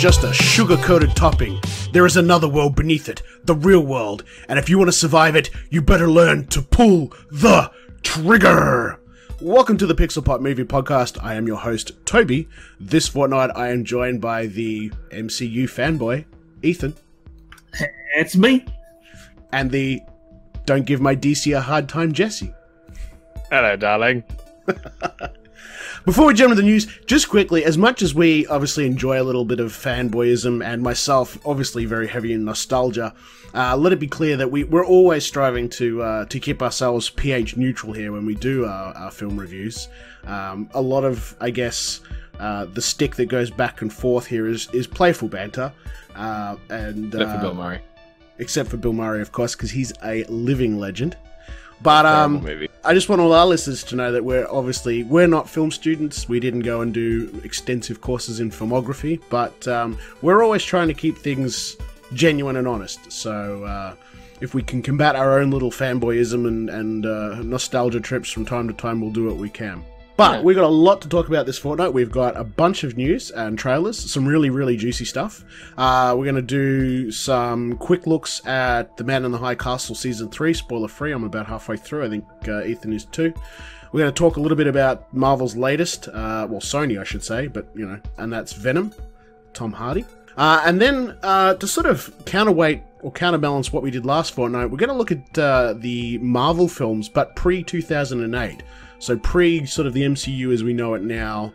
just a sugar-coated topping. There is another world beneath it, the real world, and if you want to survive it, you better learn to pull the trigger. Welcome to the Pixel Pop Movie Podcast. I am your host, Toby. This fortnight, I am joined by the MCU fanboy, Ethan. It's me. And the Don't Give My DC a Hard Time, Jesse. Hello, darling. Before we jump into the news, just quickly, as much as we obviously enjoy a little bit of fanboyism, and myself obviously very heavy in nostalgia, let it be clear that we're always striving to keep ourselves pH neutral here when we do our film reviews. A lot of, I guess, the stick that goes back and forth here is playful banter. Except for Bill Murray. Except for Bill Murray, of course, because he's a living legend. But I just want all our listeners to know that we're not film students. We didn't go and do extensive courses in filmography, but we're always trying to keep things genuine and honest. So if we can combat our own little fanboyism and nostalgia trips from time to time, we'll do what we can. But we've got a lot to talk about this fortnight. We've got a bunch of news and trailers, some really, really juicy stuff. We're going to do some quick looks at The Man in the High Castle Season 3, spoiler free. I'm about halfway through. I think Ethan is too. We're going to talk a little bit about Marvel's latest, Sony I should say, but, you know, and that's Venom, Tom Hardy. And then to sort of counterweight or counterbalance what we did last fortnight, we're going to look at the Marvel films, but pre-2008. So pre sort of the MCU as we know it now,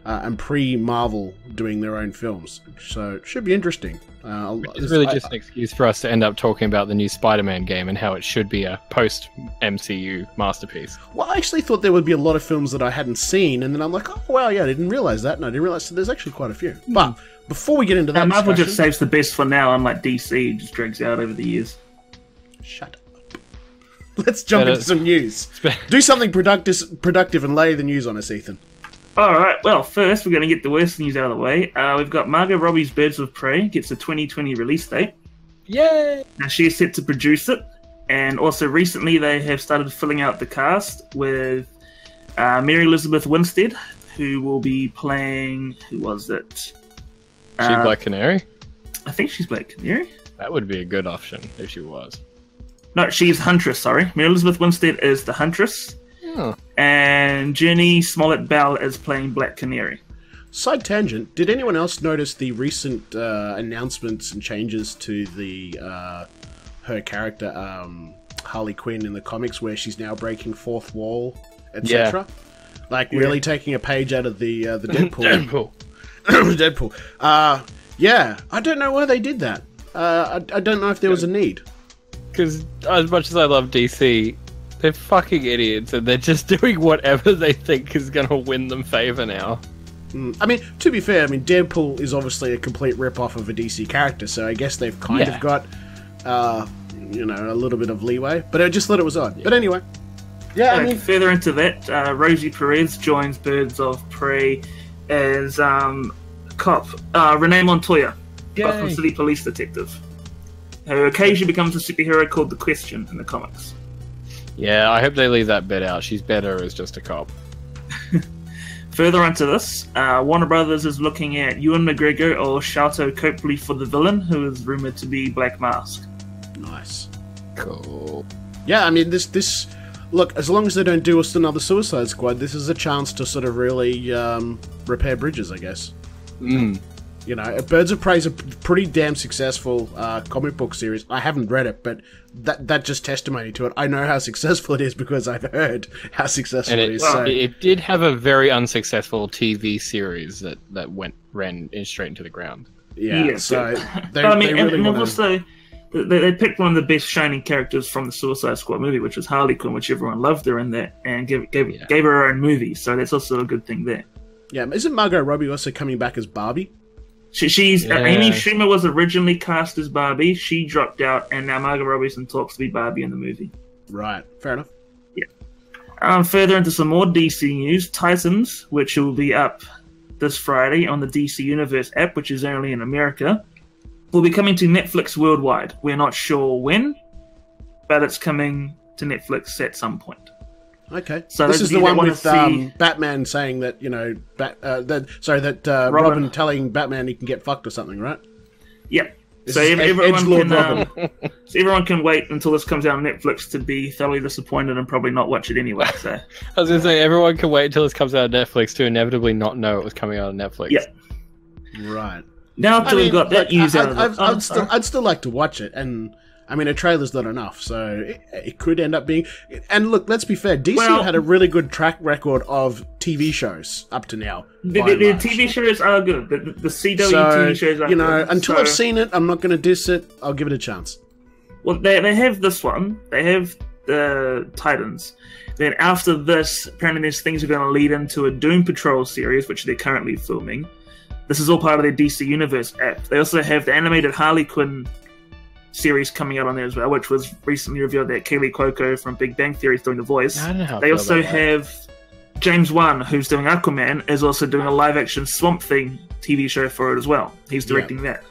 and pre-Marvel doing their own films. So it should be interesting. It's really just an excuse for us to end up talking about the new Spider-Man game and how it should be a post-MCU masterpiece. Well, I actually thought there would be a lot of films that I hadn't seen, and then I'm like, oh, wow, yeah, I didn't realise that, and I didn't realise there's actually quite a few. But before we get into that Marvel just saves the best for now, unlike DC, just drags out over the years. Shut up. Let's jump into some news. Do something productive and lay the news on us, Ethan. Alright, well, first we're going to get the worst news out of the way. We've got Margot Robbie's Birds of Prey gets a 2020 release date. Yay! Now she's set to produce it, and also recently they have started filling out the cast with Mary Elizabeth Winstead, who will be playing... Who was it? She's Black Canary? I think she's Black Canary. That would be a good option if she was. No, she's Huntress, sorry. Mary Elizabeth Winstead is the Huntress. Oh. And Jenny Smollett-Bell is playing Black Canary. Side tangent, did anyone else notice the recent announcements and changes to the her character, Harley Quinn, in the comics, where she's now breaking fourth wall, etc.? Yeah. Like, really taking a page out of the Deadpool. Deadpool. Yeah, I don't know why they did that. I don't know if there was a need. Because as much as I love DC, they're fucking idiots, and they're just doing whatever they think is going to win them favour now. I mean, to be fair, Deadpool is obviously a complete rip-off of a DC character, so I guess they've kind of got, a little bit of leeway. But I just thought it was odd. Yeah. But anyway. Yeah, further into that, Rosie Perez joins Birds of Prey as cop Renee Montoya, Gotham City police detective, who occasionally becomes a superhero called The Question in the comics. Yeah, I hope they leave that bit out. She's better as just a cop. Further onto this, Warner Brothers is looking at Ewan McGregor or Sharlto Copley for the villain, who is rumoured to be Black Mask. Nice. Cool. Yeah, this... Look, as long as they don't do us another Suicide Squad, this is a chance to sort of really repair bridges, I guess. You know, Birds of Prey is a pretty damn successful comic book series. I haven't read it, but that's just testimony to it. I know how successful it is because I've heard how successful it is. So. It did have a very unsuccessful TV series that ran straight into the ground. Yeah, so they picked one of the best shining characters from the Suicide Squad movie, which was Harley Quinn, which everyone loved her in that, and gave her her own movie. So that's also a good thing there. Yeah, isn't Margot Robbie also coming back as Barbie? She's Amy Schumer was originally cast as Barbie. She dropped out, and now Margot Robbie's in talks to be Barbie in the movie. Right, fair enough. Yeah. Further into some more DC news, Titans, which will be up this Friday on the DC Universe app, which is only in America, will be coming to Netflix worldwide. We're not sure when, but it's coming to Netflix at some point. Okay. So this those is of the you that one wanna with see- Batman saying that, Robin telling Batman he can get fucked or something, right? Yep. This So is everyone Edgelord can, Robin. so everyone can wait until this comes out on Netflix to be thoroughly disappointed and probably not watch it anyway. So I was going to say, everyone can wait until this comes out on Netflix to inevitably not know it was coming out on Netflix. yeah. Right. Now that we've got that news out of it, I'd still like to watch it, and I mean, a trailer's not enough, so it could end up being... And look, let's be fair, DC had a really good track record of TV shows up to now. The TV shows are good. The CW TV shows are good. Until I've seen it, I'm not going to diss it. I'll give it a chance. Well, they have this one. They have the Titans. Then after this, apparently there's things are going to lead into a Doom Patrol series, which they're currently filming. This is all part of their DC Universe app. They also have the animated Harley Quinn series coming out on there as well, which was recently revealed that Kaylee Cuoco from Big Bang Theory is doing the voice. They also have James Wan, who's doing Aquaman, is also doing a live-action Swamp Thing TV show for it as well. He's directing that.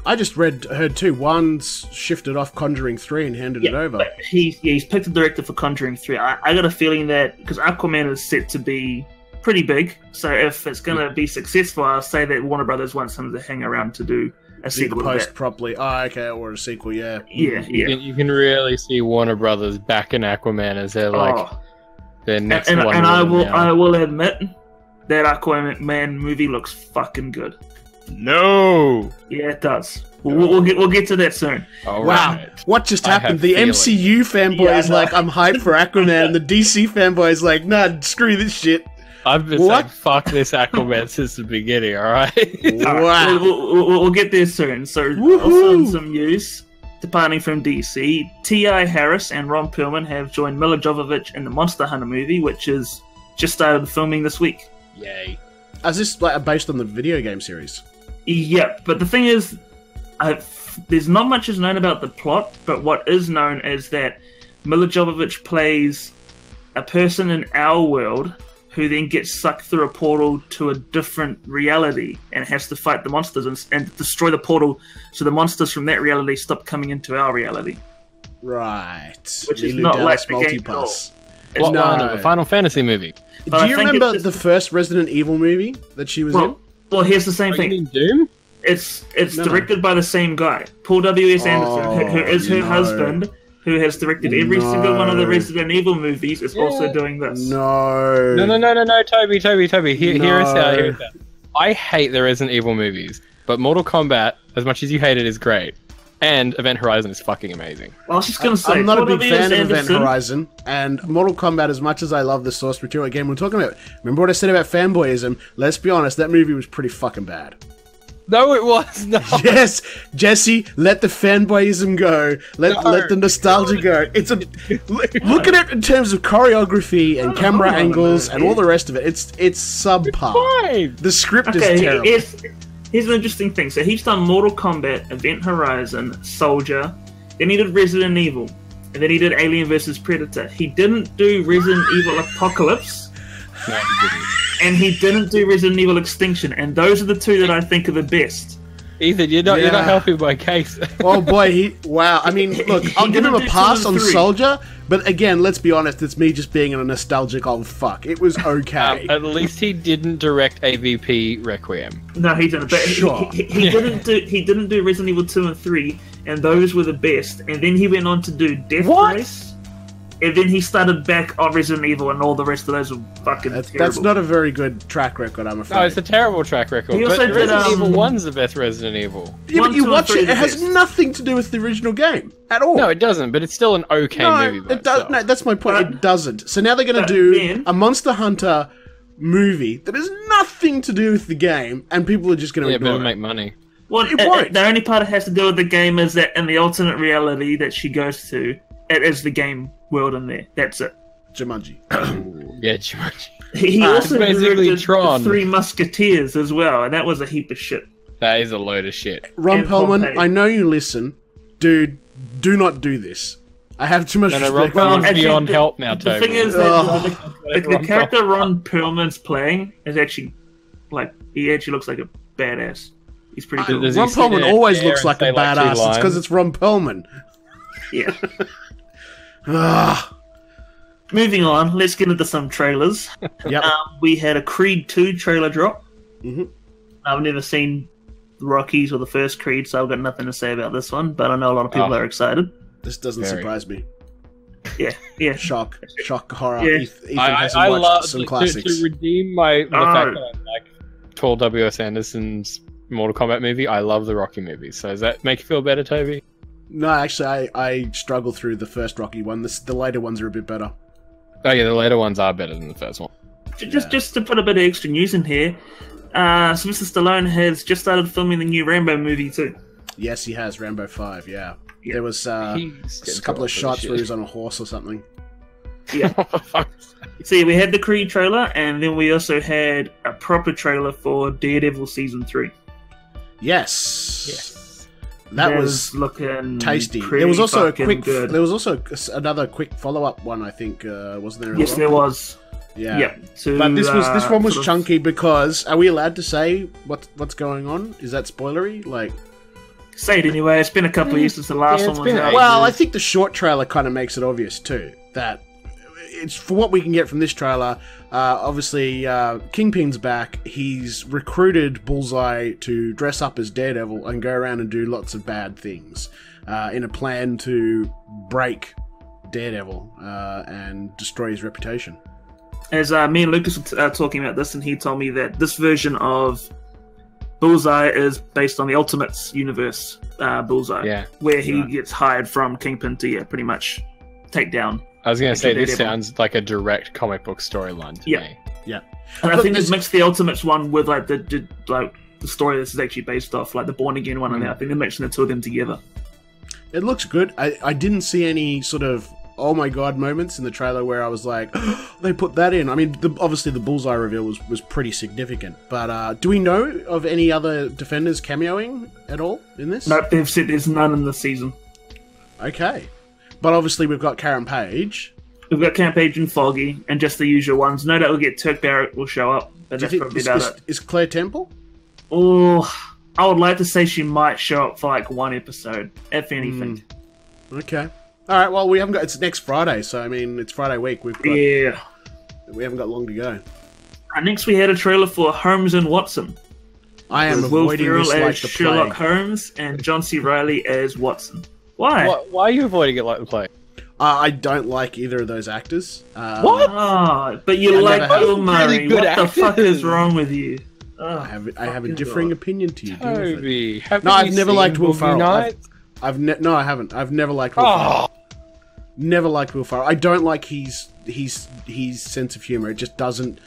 I just heard too, Wan's shifted off Conjuring 3 and handed it over. But he's picked a director for Conjuring 3. I got a feeling that, because Aquaman is set to be pretty big, so if it's going to be successful, I'll say that Warner Brothers wants him to hang around to do a sequel post properly. Oh, okay, or a sequel, yeah. Yeah. You can really see Warner Brothers back in Aquaman as their their next one. And I will admit that Aquaman movie looks fucking good. No. Yeah, it does. We'll get to that soon. All wow, right. what just happened? The MCU fanboy is like, I'm hyped for Aquaman, and the DC fanboy is like, nah, screw this shit. I've been saying fuck this Aquaman since the beginning, alright? Wow. We'll get there soon. So, also in some news, departing from DC, T.I. Harris and Ron Perlman have joined Mila Jovovich in the Monster Hunter movie, which is just started filming this week. Yay. Is this based on the video game series? Yeah, but the thing is, there's not much is known about the plot, but what is known is that Mila Jovovich plays a person in our world who then gets sucked through a portal to a different reality and has to fight the monsters and destroy the portal so the monsters from that reality stop coming into our reality. Right. Which is not like the game at all. What one? The Final Fantasy movie. But do you remember the first Resident Evil movie that she was in? Well, here's the same thing. You mean Doom? It's directed by the same guy, Paul W.S. Anderson, who is her husband, who has directed every single one of the Resident Evil movies, is also doing this. No, Toby. Hear us out. I hate the Resident Evil movies, but Mortal Kombat, as much as you hate it, is great. And Event Horizon is fucking amazing. Well, I was just going to say, I'm not a big fan of Anderson. Event Horizon, and Mortal Kombat, as much as I love the source material, again, we're talking about, remember what I said about fanboyism? Let's be honest, that movie was pretty fucking bad. No, it was not. Yes, Jesse, let the fanboyism go. Let the nostalgia go. It's a look at it in terms of choreography and camera angles and all the rest of it. It's subpar. Fine. The script is terrible. Here's an interesting thing. So he's done Mortal Kombat, Event Horizon, Soldier, then he did Resident Evil, and then he did Alien vs Predator. He didn't do Resident Evil Apocalypse. No, he didn't. And he didn't do Resident Evil Extinction, and those are the two that I think are the best. Ethan, you're not helping my case. Oh boy, wow. I mean, look, I'll give him a pass on Soldier, but again, let's be honest, it's me just being a nostalgic old fuck. It was okay. At least he didn't direct AVP Requiem. No, he didn't. But sure. he didn't do Resident Evil 2 and 3, and those were the best. And then he went on to do Death Race. And then he started back on Resident Evil, and all the rest of those were fucking terrible. That's not a very good track record, I'm afraid. No, it's a terrible track record. But Resident Evil 1's the best Resident Evil. Yeah, but you watch it, it has nothing to do with the original game at all. No, it doesn't, but it's still an okay movie. It does. No, that's my point. It doesn't. So now they're going to do a Monster Hunter movie that has nothing to do with the game, and people are just going to ignore it. Make money. Well, the only part it has to do with the game is that in the alternate reality that she goes to, it is the game world in there. That's it. Jumanji. Yeah, Jumanji. He also basically directed Tron. The Three Musketeers as well, and that was a heap of shit. That is a load of shit. Ron Perlman, I know you listen. Dude, do not do this. I have too much respect. Ron Perlman's beyond help now, Toby. The thing is that the character Ron Perlman's playing is actually, he actually looks like a badass. He's pretty cool. Ron Perlman always looks like a badass. It's because it's Ron Perlman. Yeah. moving on, let's get into some trailers. Yep. We had a Creed 2 trailer drop. Mm-hmm. I've never seen the Rockies or the first Creed, so I've got nothing to say about this one, but I know a lot of people are excited. This doesn't surprise me. Yeah. Shock, horror. Yeah. Ethan I love some classics. to redeem the fact that I like Paul W.S. Anderson's Mortal Kombat movie. I love the Rocky movies. So does that make you feel better, Toby? No, actually, I struggle through the first Rocky one. The later ones are a bit better. Oh yeah, the later ones are better than the first one. Just to put a bit of extra news in here, Sylvester Stallone has just started filming the new Rambo movie too. Yes, he has. Rambo 5, yeah. There was a couple of shots where he was on a horse or something. Yeah. See, we had the Creed trailer, and then we also had a proper trailer for Daredevil Season 3. Yes. That was looking tasty. There was also another quick follow-up one, I think, wasn't there? Yes, there was. Yeah. But this one was chunky because are we allowed to say what's going on? Is that spoilery? Like, say it anyway. It's been a couple of years since the last one was out. Well, I think the short trailer kind of makes it obvious too that it's for what we can get from this trailer. Obviously, Kingpin's back. He's recruited Bullseye to dress up as Daredevil and go around and do lots of bad things in a plan to break Daredevil and destroy his reputation. As me and Lucas were talking about this, and he told me that this version of Bullseye is based on the Ultimates universe Bullseye, where he gets hired from Kingpin to pretty much take down. I was going to say, this sounds like a direct comic book storyline to me. Yeah. And I think this mixed the Ultimates one with like the story this is actually based off, like the Born Again one, and I think they're mixing the two of them together. It looks good. I didn't see any sort of oh my god moments in the trailer where I was like, oh, they put that in. I mean, obviously the Bullseye reveal was pretty significant, but do we know of any other Defenders cameoing at all in this? No, they've said there's none in this season. Okay. But obviously we've got Karen Page. We've got Karen Page and Foggy, and just the usual ones. No doubt we'll get Turk Barrett will show up, but that's probably about it. Is Claire Temple? Oh, I would like to say she might show up for like one episode, if anything. Okay. All right. Well, we haven't got. It's next Friday, so I mean, it's Friday week. We haven't got long to go. Next, we had a trailer for Holmes and Watson. I am avoiding Will this Ferrell like as the Sherlock plague. Holmes and John C. Reilly as Watson. Why? Why are you avoiding it like the plague? I don't like either of those actors. What? Oh, but you like Bill Murray. Really what the fuck is wrong with you? Oh, I have a differing opinion to you. Toby, no, I've never liked Will Ferrell. No, I haven't. I've never liked Will Ferrell. Never liked Will Ferrell. I don't like his sense of humor. It just doesn't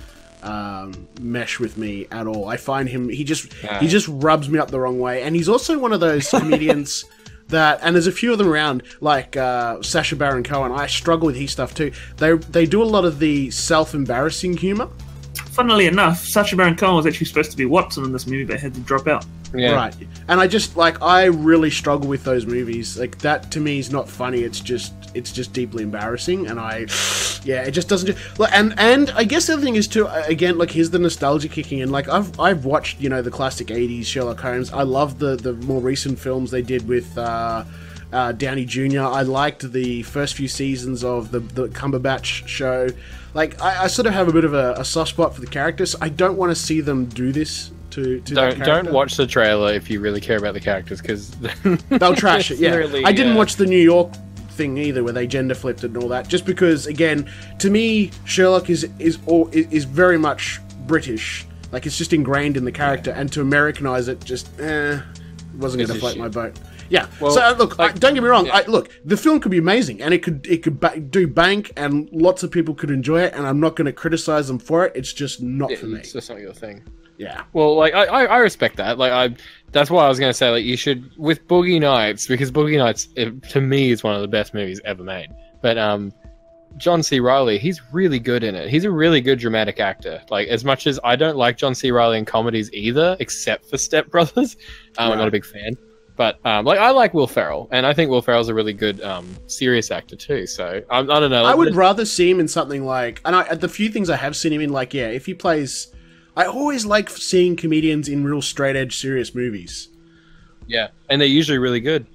mesh with me at all. I find him he just rubs me up the wrong way. And he's also one of those comedians that, and there's a few of them around, like Sacha Baron Cohen. I struggle with his stuff too. They do a lot of the self-embarrassing humor. Funnily enough, Sacha Baron Cohen was actually supposed to be Watson in this movie, but had to drop out. Yeah. Right. And I really struggle with those movies. Like, that to me is not funny. It's just deeply embarrassing. And it just doesn't do. And I guess the other thing is too, again, like, here's the nostalgia kicking in. Like, I've watched, the classic 80s Sherlock Holmes. I love the more recent films they did with Downey Jr. I liked the first few seasons of the Cumberbatch show. Like, I sort of have a bit of a soft spot for the characters. I don't want to see them do this to don't watch the trailer if you really care about the characters, because they'll trash it. Yeah, really, I didn't watch the New York thing either, where they gender flipped it and all that. Just because, again, to me, Sherlock is very much British. Like, it's just ingrained in the character, and to Americanize it just wasn't going to float my boat. Yeah. Well, so look, don't get me wrong. Yeah. Look, the film could be amazing, and it could do bank, and lots of people could enjoy it. And I'm not going to criticize them for it. It's just not for me. It's just not your thing. Yeah. Well, like I respect that. Like that's why I was going to say, like, you should with Boogie Nights, because Boogie Nights to me is one of the best movies ever made. But John C. Reilly, he's really good in it. He's a really good dramatic actor. Like, as much as I don't like John C. Reilly in comedies either, except for Step Brothers, I'm not a big fan. But I like Will Ferrell, and I think Will Ferrell's a really good serious actor too. So I don't know. I would rather see him in something like, and the few things I have seen him in, like, if he plays, I always like seeing comedians in real straight edge serious movies. Yeah, and they're usually really good.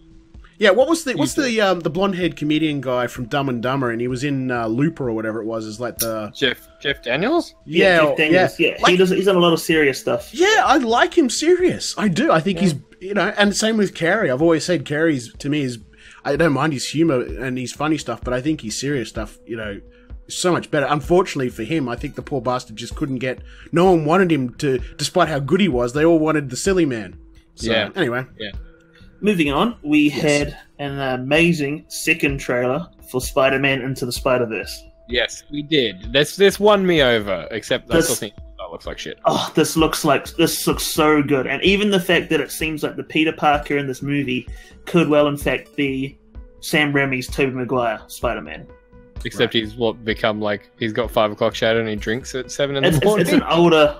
Yeah, what's the blonde-haired comedian guy from Dumb and Dumber, and he was in Looper or whatever it was, is like the... Jeff Daniels? Yeah, Jeff Daniels, yeah. Like, he's done a lot of serious stuff. Yeah, I like him serious. I do. I think he's, and same with Carey. I've always said Carey's, to me, I don't mind his humour and his funny stuff, but I think his serious stuff, so much better. Unfortunately for him, I think the poor bastard just couldn't get... No one wanted him to, despite how good he was, they all wanted the silly man. So, anyway. Yeah. Moving on, we had an amazing second trailer for Spider-Man Into the Spider-Verse. Yes, we did. This won me over, except I still think that looks like shit. Oh, this looks so good. And even the fact that it seems like the Peter Parker in this movie could well, in fact, be Sam Raimi's Tobey Maguire Spider-Man. Except he's become like, he's got 5 o'clock shadow and he drinks at 7 in the morning. It's an older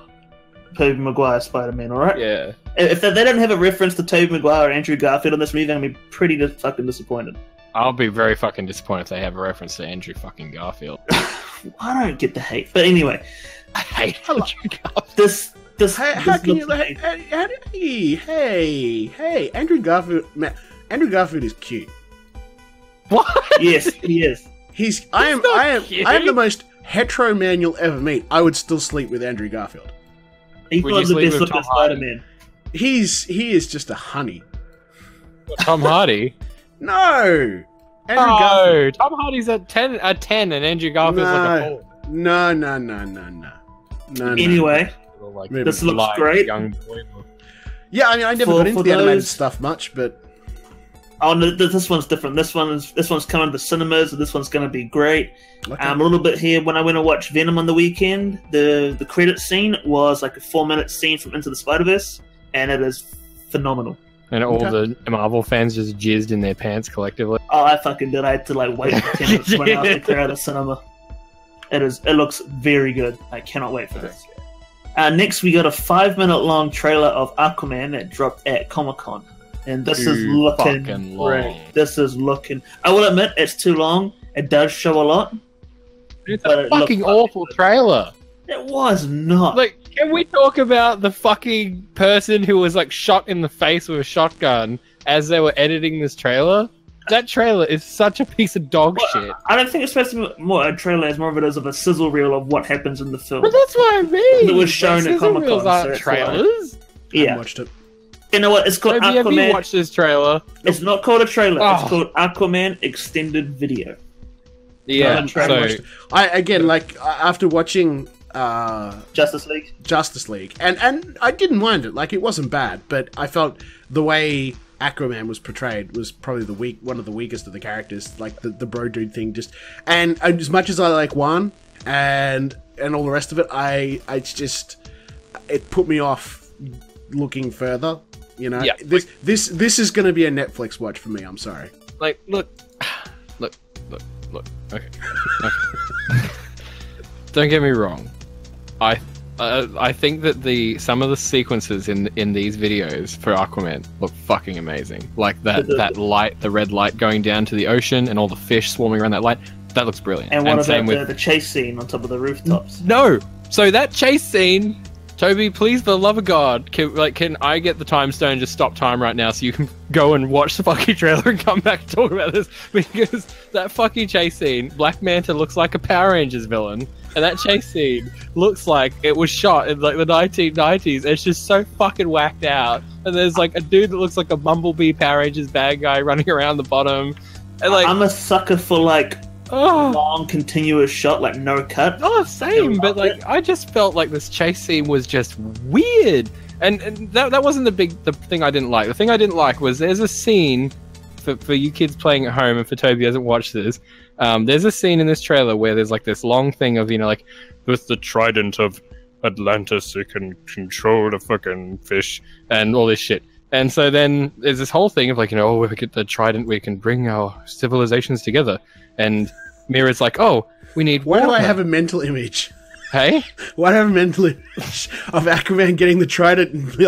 Tobey Maguire Spider-Man, alright? Yeah. If they don't have a reference to Tobey Maguire or Andrew Garfield in this movie, I'm going to be pretty fucking disappointed. I'll be very fucking disappointed if they have a reference to Andrew fucking Garfield. I don't get the hate. But anyway, I hate Andrew Garfield. How can you... Hey, Andrew Garfield... Man, Andrew Garfield is cute. What? Yes, he is. I am the most hetero man you'll ever meet. I would still sleep with Andrew Garfield. He was the best looking Spider-Man. He is just a honey. Tom Hardy? No! Garfield. Tom Hardy's a 10 and Andrew Garfield's like a 4. No. Anyway, this looks great. Young boy. Yeah, I mean, I never got into the animated stuff much, but... Oh, no, this one's different. This one's coming to the cinemas, and this one's going to be great. Okay. A little bit here, when I went to watch Venom on the weekend, the credit scene was like a 4-minute scene from Into the Spider-Verse, and it is phenomenal. And all the Marvel fans just jizzed in their pants collectively. Oh, I fucking did. I had to wait for 10 minutes when I was to clear out of the cinema. It looks very good. I cannot wait for this. Next, we got a 5-minute long trailer of Aquaman that dropped at Comic-Con. And this is looking great. This is looking... I will admit, it's too long. It does show a lot. It's a fucking awful trailer. It was not. Can we talk about the fucking person who was shot in the face with a shotgun as they were editing this trailer? That trailer is such a piece of dog shit. I don't think it's supposed to be more a trailer as more of it is of a sizzle reel of what happens in the film. But that's what I mean. It was shown at Comic-Con. Aren't trailers? Yeah. I watched it. You know what? It's called Aquaman. Have you watched this trailer? It's not called a trailer. It's called Aquaman Extended Video. Yeah. After watching Justice League, and I didn't mind it. It wasn't bad, but I felt the way Aquaman was portrayed was probably one of the weakest of the characters. The bro dude thing, and as much as I like Juan and all the rest of it, it put me off looking further. Yeah, this is going to be a Netflix watch for me. I'm sorry. Look. Okay. Don't get me wrong. I think that some of the sequences in these videos for Aquaman look fucking amazing. That light, the red light going down to the ocean, and all the fish swarming around that light. That looks brilliant. And what about the chase scene on top of the rooftops? No. So that chase scene. Toby, please, for the love of God, can I get the time stone and just stop time right now so you can go and watch the fucking trailer and come back and talk about this? Because that fucking chase scene, Black Manta looks like a Power Rangers villain, and that chase scene looks like it was shot in the 1990s. It's just so fucking whacked out. And there's a dude that looks like a Bumblebee Power Rangers bad guy running around the bottom. And I'm a sucker for long continuous shot, no cut. Oh, same, but I just felt like this chase scene was just weird, and that wasn't the thing I didn't like. The thing I didn't like was there's a scene for you kids playing at home, and for Toby who hasn't watched this. There's a scene in this trailer where there's this long thing of with the trident of Atlantis, you can control the fucking fish and all this shit. And so then there's this whole thing of if we get the trident, we can bring our civilizations together. And Mira's we need water. Why do I have a mental image? Hey? Why do I have a mental image of Aquaman getting the trident and be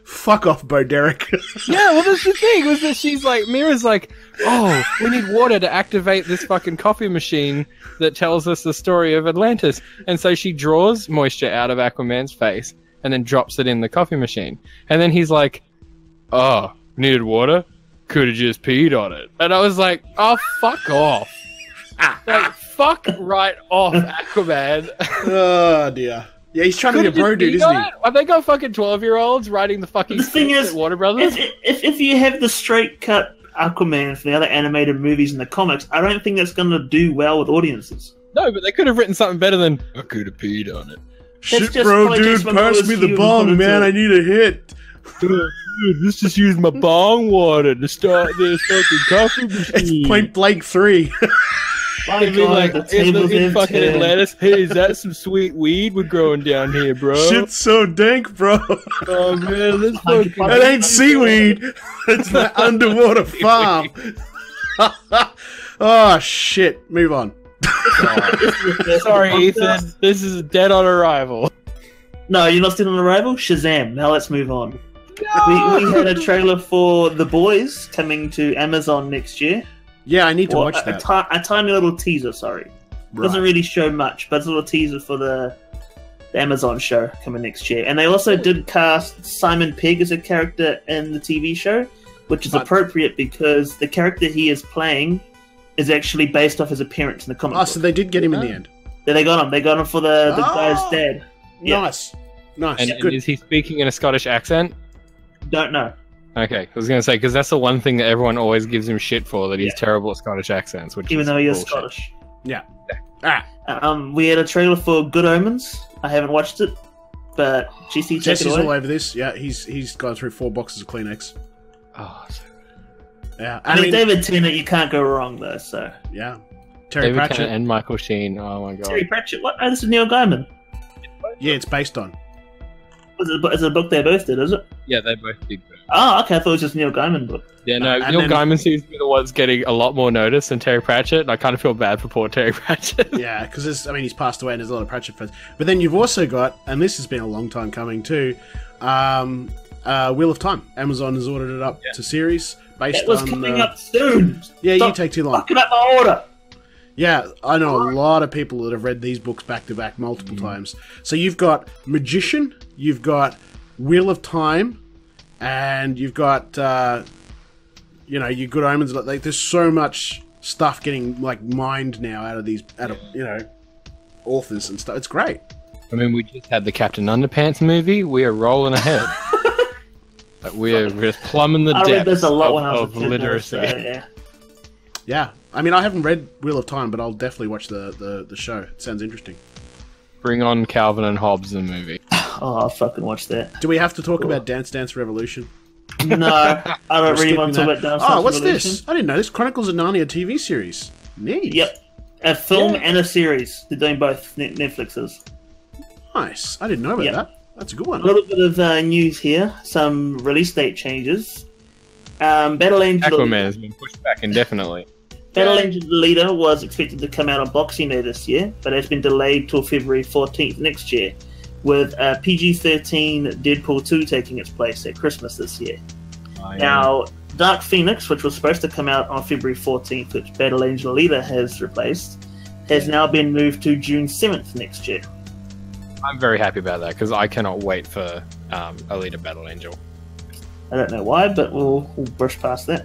fuck off, Bo Derek? Yeah, well, that's the thing, was that she's Mira's we need water to activate this fucking coffee machine that tells us the story of Atlantis. And so she draws moisture out of Aquaman's face and then drops it in the coffee machine. And then he's we needed water? could have just peed on it. And I was like, oh, fuck off. Like, fuck right off, Aquaman. Oh, dear. Yeah, he's trying to be a bro dude, isn't he? Have they got fucking 12-year-olds writing the fucking thing is, at Warner Brothers? If you have the straight cut Aquaman from the other animated movies and the comics, I don't think that's going to do well with audiences. No, but they could have written something better than I could have peed on it. Shit, bro, dude, pass me the bong, man. I need a hit. Dude, let's just use my bong water to start this fucking coffee machine. It's Point Blank 3. My God, like, in fucking Atlantis, hey, is that some sweet weed we're growing down here, bro? Shit's so dank, bro. Oh, man, let's fucking... That ain't seaweed. It's the underwater farm. Oh, shit. Move on. Sorry, Ethan. This is Dead on Arrival. No, you're not still on Arrival? Shazam. Now let's move on. No! We had a trailer for The Boys coming to Amazon next year. Yeah, I need to watch that. A tiny little teaser, sorry. Right. Doesn't really show much, but it's a little teaser for the Amazon show coming next year. And they also did cast Simon Pegg as a character in the TV show, which is appropriate because the character he is playing is actually based off his appearance in the comic book. So they did get him in the end. Yeah, they got him. They got him for the guy's dad. Yeah. Nice. And is he speaking in a Scottish accent? Don't know. Okay, I was going to say, because that's the one thing that everyone always gives him shit for, that he's terrible at Scottish accents. Even though he is Scottish. Yeah. We had a trailer for Good Omens. I haven't watched it, but GC, Jesse's all over this. Yeah, he's gone through 4 boxes of Kleenex. Oh, so good. Yeah. I mean, David Tennant, you can't go wrong, though, so... Yeah. Terry David Pratchett. Tennant and Michael Sheen, oh my god. Terry Pratchett? What? Oh, this is Neil Gaiman. Yeah, it's based on. Is it a book they both did, is it? Yeah, they both did. Oh, okay, I thought it was just Neil Gaiman book. Yeah, no, Neil Gaiman seems to be the one that's getting a lot more notice than Terry Pratchett, and I kind of feel bad for poor Terry Pratchett. Yeah, because he's passed away and there's a lot of Pratchett fans. But then you've also got, and this has been a long time coming too, Wheel of Time. Amazon has ordered it up to series based on... It was coming up soon! Yeah, you take too long. Fucking up my order! Yeah, I know a lot of people that have read these books back to back multiple times. So you've got Magician, you've got Wheel of Time, and you've got, your Good Omens. Like, there's so much stuff getting mined now out of authors and stuff. It's great. I mean, we just had the Captain Underpants movie. We are rolling ahead. We're just plumbing the depths of literacy. Yeah, I mean, I haven't read Wheel of Time, but I'll definitely watch the show. It sounds interesting. Bring on Calvin and Hobbes, the movie. Oh, I'll fucking watch that. Do we have to talk about Dance Dance Revolution? No, I don't really want to talk about Dance Dance Revolution. Oh, what's this? I didn't know this. Chronicles of Narnia TV series. Neat. Yep. A film and a series. They're doing both Netflixes. Nice. I didn't know about that. That's a good one. A little bit of news here. Some release date changes. Battle Angel... Aquaman has been pushed back indefinitely. Battle Angel Leader was expected to come out on Boxing Day this year, but has been delayed till February 14th next year, with PG-13 Deadpool 2 taking its place at Christmas this year. Now, Dark Phoenix, which was supposed to come out on February 14th, which Battle Angel Leader has replaced, has now been moved to June 7th next year. I'm very happy about that, because I cannot wait for Alita Battle Angel. I don't know why, but we'll brush past that.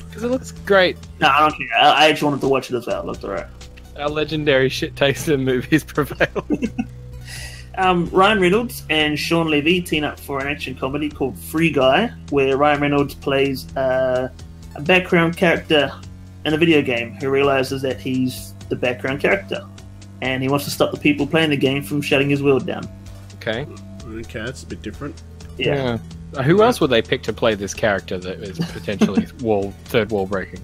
Because it looks great. No, I don't care. I actually wanted to watch it as well. It looked alright. Our legendary shit taste in movies prevail. Ryan Reynolds and Sean Levy team up for an action comedy called Free Guy, where Ryan Reynolds plays a background character in a video game who realizes that he's the background character, and he wants to stop the people playing the game from shutting his world down. Okay, that's a bit different. Yeah. Who else would they pick to play this character that is potentially fourth wall breaking?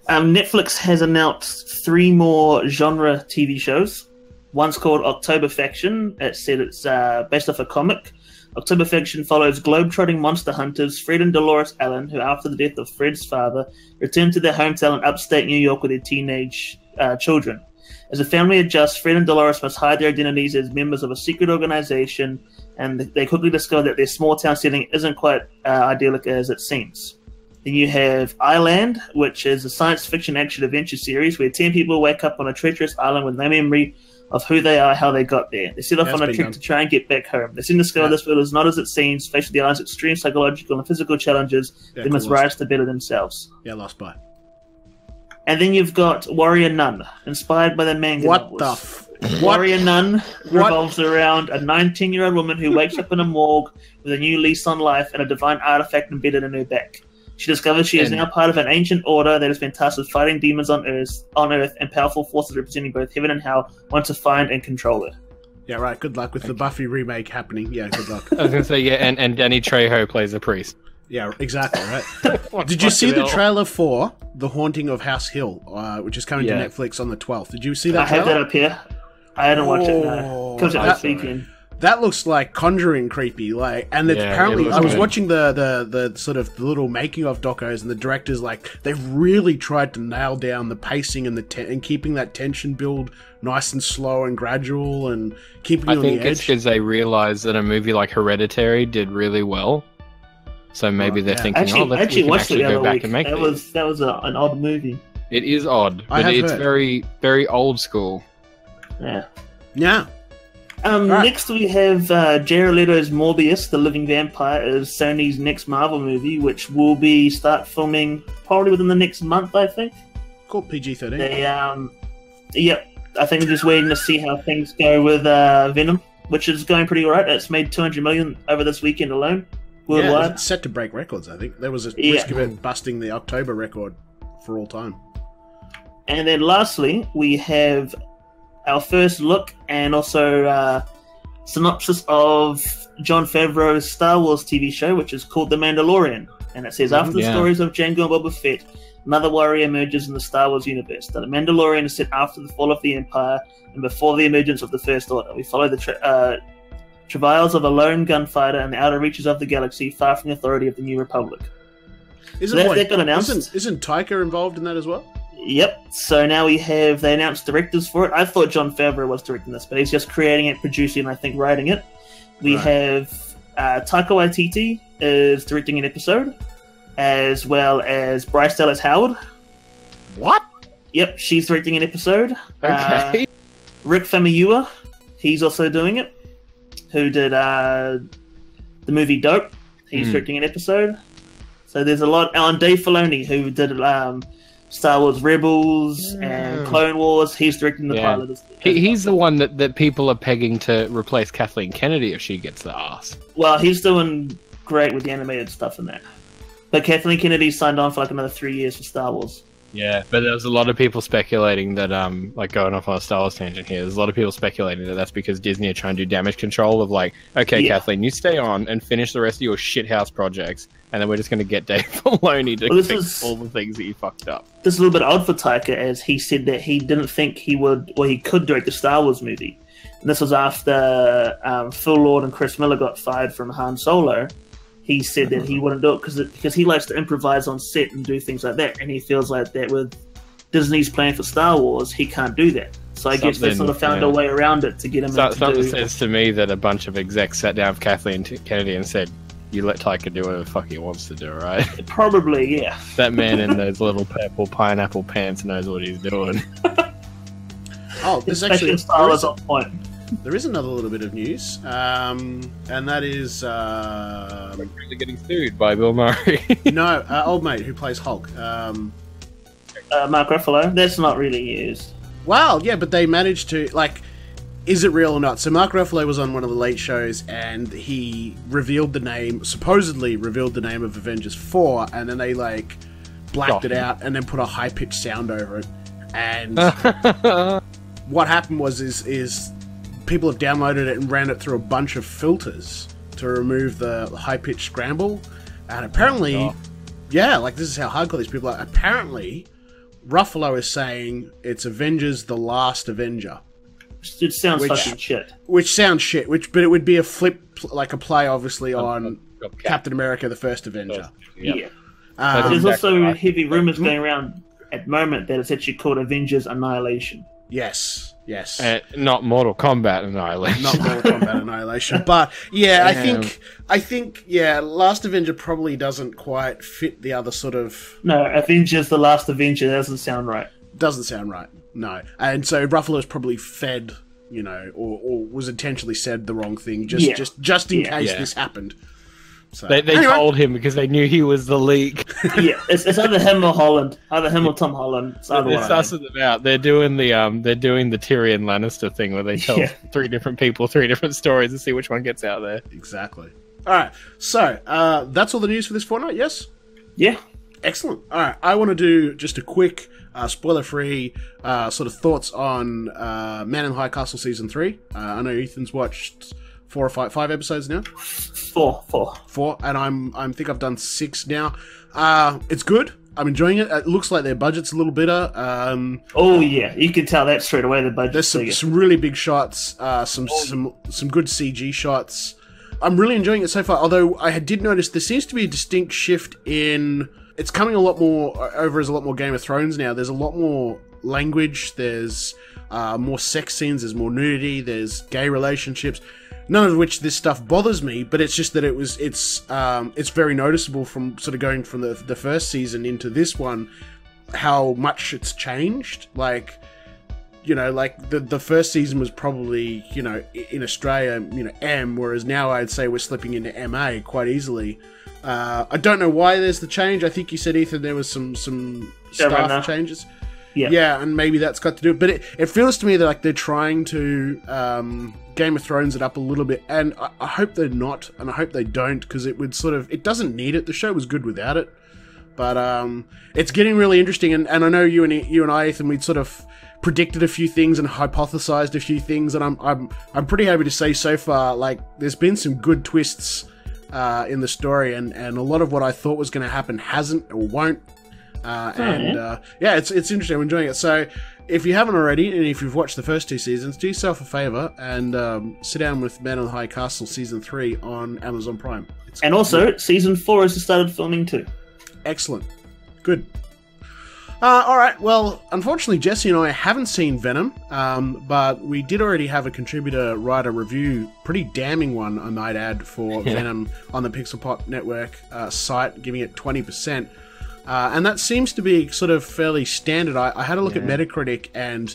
Netflix has announced 3 more genre TV shows. One's called October Faction. It said it's based off a comic. October Faction follows globe-trotting monster hunters Fred and Dolores Allen, who after the death of Fred's father, returned to their hometown in upstate New York with their teenage children. As the family adjusts, Fred and Dolores must hide their identities as members of a secret organization, and they quickly discover that their small-town setting isn't quite idyllic as it seems. Then you have Island, which is a science fiction action-adventure series where 10 people wake up on a treacherous island with no memory of who they are, how they got there. They set off on a trip to try and get back home. They soon discover this world is not as it seems, faced with the island's extreme psychological and physical challenges. They must rise to better themselves. Yeah, Lost by. And then you've got Warrior Nun, inspired by the manga novels. Warrior Nun revolves around a 19-year-old woman who wakes up in a morgue with a new lease on life and a divine artifact embedded in her back. She discovers she is now part of an ancient order that has been tasked with fighting demons on Earth, and powerful forces representing both heaven and hell want to find and control it. Yeah, right. Good luck with the Buffy remake happening. Yeah, good luck. I was going to say, yeah, and Danny Trejo plays a priest. Yeah, exactly, right? Did you see the trailer for The Haunting of House Hill, which is coming to Netflix on the 12th? Did you see that trailer? I have that up here. I hadn't watched it, no. Comes out this weekend. That looks like Conjuring creepy, and it's apparently I was watching the sort of the little making of docos, and the directors they've really tried to nail down the pacing and and keeping that tension build nice and slow and gradual and keeping you on the edge. I think it's because they realized that a movie like Hereditary did really well, so maybe they're thinking, let's go back and make it. That was an odd movie. It is odd, but it's very, very old school. Yeah. Yeah. Next we have Jared Leto's Morbius, the Living Vampire, is Sony's next Marvel movie, which will start filming probably within the next month, I think. Cool, PG-13. I think we're just waiting to see how things go with Venom, which is going pretty alright. It's made $200 million over this weekend alone, worldwide. Yeah, it's set to break records, I think. There was a risk of it busting the October record for all time. And then lastly, we have our first look and also synopsis of Jon Favreau's Star Wars TV show, which is called The Mandalorian. And it says, after the stories of Jango and Boba Fett, another warrior emerges in the Star Wars universe. The Mandalorian is set after the fall of the Empire and before the emergence of the First Order. We follow the travails of a lone gunfighter in the outer reaches of the galaxy, far from the authority of the New Republic. Isn't Taika involved in that as well? Yep, so now they announced directors for it. I thought Jon Favreau was directing this, but he's just creating it, producing, and I think writing it. We have Taika Waititi is directing an episode, as well as Bryce Dallas Howard. What? Yep, she's directing an episode. Okay. Rick Famuyiwa, he's also doing it, who did the movie Dope. He's directing an episode. So there's a lot. And Dave Filoni, who did Star Wars Rebels and Clone Wars, he's directing the pilot. He's the one that people are pegging to replace Kathleen Kennedy if she gets the ass. Well, he's doing great with the animated stuff in that. But Kathleen Kennedy signed on for another 3 years for Star Wars. Yeah, but there's a lot of people speculating that, going off on a Star Wars tangent here, there's a lot of people speculating that that's because Disney are trying to do damage control of Kathleen, you stay on and finish the rest of your shithouse projects, and then we're just going to get Dave Filoni to fix all the things that you fucked up. This is a little bit odd for Taika, as he said that he didn't think he could direct a Star Wars movie. And this was after Phil Lord and Chris Miller got fired from Han Solo. He said that he wouldn't do it because he likes to improvise on set and do things like that, and he feels like that with Disney's plan for Star Wars, he can't do that. So I guess they sort of found a way around it to get him to do... Something says to me that a bunch of execs sat down with Kathleen Kennedy and said, you let Taika do whatever the fuck he wants to do, right? Probably, yeah. That man in those little purple pineapple pants knows what he's doing. There's actually a Star Wars on point. There is another little bit of news, and that is... We're really getting sued by Bill Murray. No, old mate who plays Hulk. Mark Ruffalo. That's not really news. Well, yeah, but they managed to... is it real or not? So Mark Ruffalo was on one of the late shows, and he supposedly revealed the name of Avengers 4, and then they, blacked it out, and then put a high-pitched sound over it. And what happened is people have downloaded it and ran it through a bunch of filters to remove the high-pitched scramble. And apparently, this is how hardcore these people are. Apparently, Ruffalo is saying it's Avengers The Last Avenger. It sounds fucking shit. Which sounds shit, but it would be a flip, a play, obviously, on Captain America The First Avenger. Yeah. There's also heavy rumours going around at the moment that it's actually called Avengers Annihilation. Yes. Not Mortal Kombat Annihilation. Not Mortal Kombat Annihilation. But, yeah, I think, Last Avenger probably doesn't quite fit the other sort of... No, Avengers The Last Avenger doesn't sound right. Doesn't sound right, no. And so Ruffalo's probably fed you know, or was intentionally said the wrong thing, just in case this happened. So, they told him because they knew he was the leak. Yeah, it's either him or Holland, either him or Tom Holland. It's sussing them out. They're doing the Tyrion Lannister thing where they tell three different people 3 different stories and see which one gets out there. Exactly. All right, so that's all the news for this fortnight. Yes. Yeah. Excellent. All right, I want to do just a quick, spoiler-free sort of thoughts on Man in the High Castle season 3. I know Ethan's watched 4 or 5 episodes now. 4, and I think I've done 6 now. It's good. I'm enjoying it. It looks like their budget's a little better. Oh yeah, you can tell that straight away. The budget. There's some really big shots. Some good CG shots. I'm really enjoying it so far. Although I did notice there seems to be a distinct shift in. It's coming a lot more over as a lot more Game of Thrones now. There's a lot more language. There's more sex scenes. There's more nudity. There's gay relationships. None of which this stuff bothers me, but it's just that it's very noticeable from sort of going from the first season into this one, how much it's changed. Like, you know, like the first season was probably, you know, in Australia, you know, M, whereas now I'd say we're slipping into MA quite easily. I don't know why there's the change. I think you said, Ethan, there was some staff changes. Yeah, and maybe that's got to do it. But it feels to me that like they're trying to Game of Thrones it up a little bit, and I hope they're not, and I hope they don't, because it would it doesn't need it. The show was good without it, but it's getting really interesting. And I know you and I, Ethan, we'd sort of predicted a few things and hypothesized a few things, and I'm pretty happy to say so far, like there's been some good twists in the story, and a lot of what I thought was going to happen hasn't or won't. It's interesting. I'm enjoying it. So, if you haven't already, and if you've watched the first 2 seasons, do yourself a favor and sit down with Man in the High Castle season 3 on Amazon Prime. And also, season 4 has started filming too. Excellent. Good. All right. Well, unfortunately, Jesse and I haven't seen Venom, but we did already have a contributor write a review, pretty damning one, I might add, for Venom on the Pixel Pop Network site, giving it 20%. And that seems to be sort of fairly standard. I had a look at Metacritic, and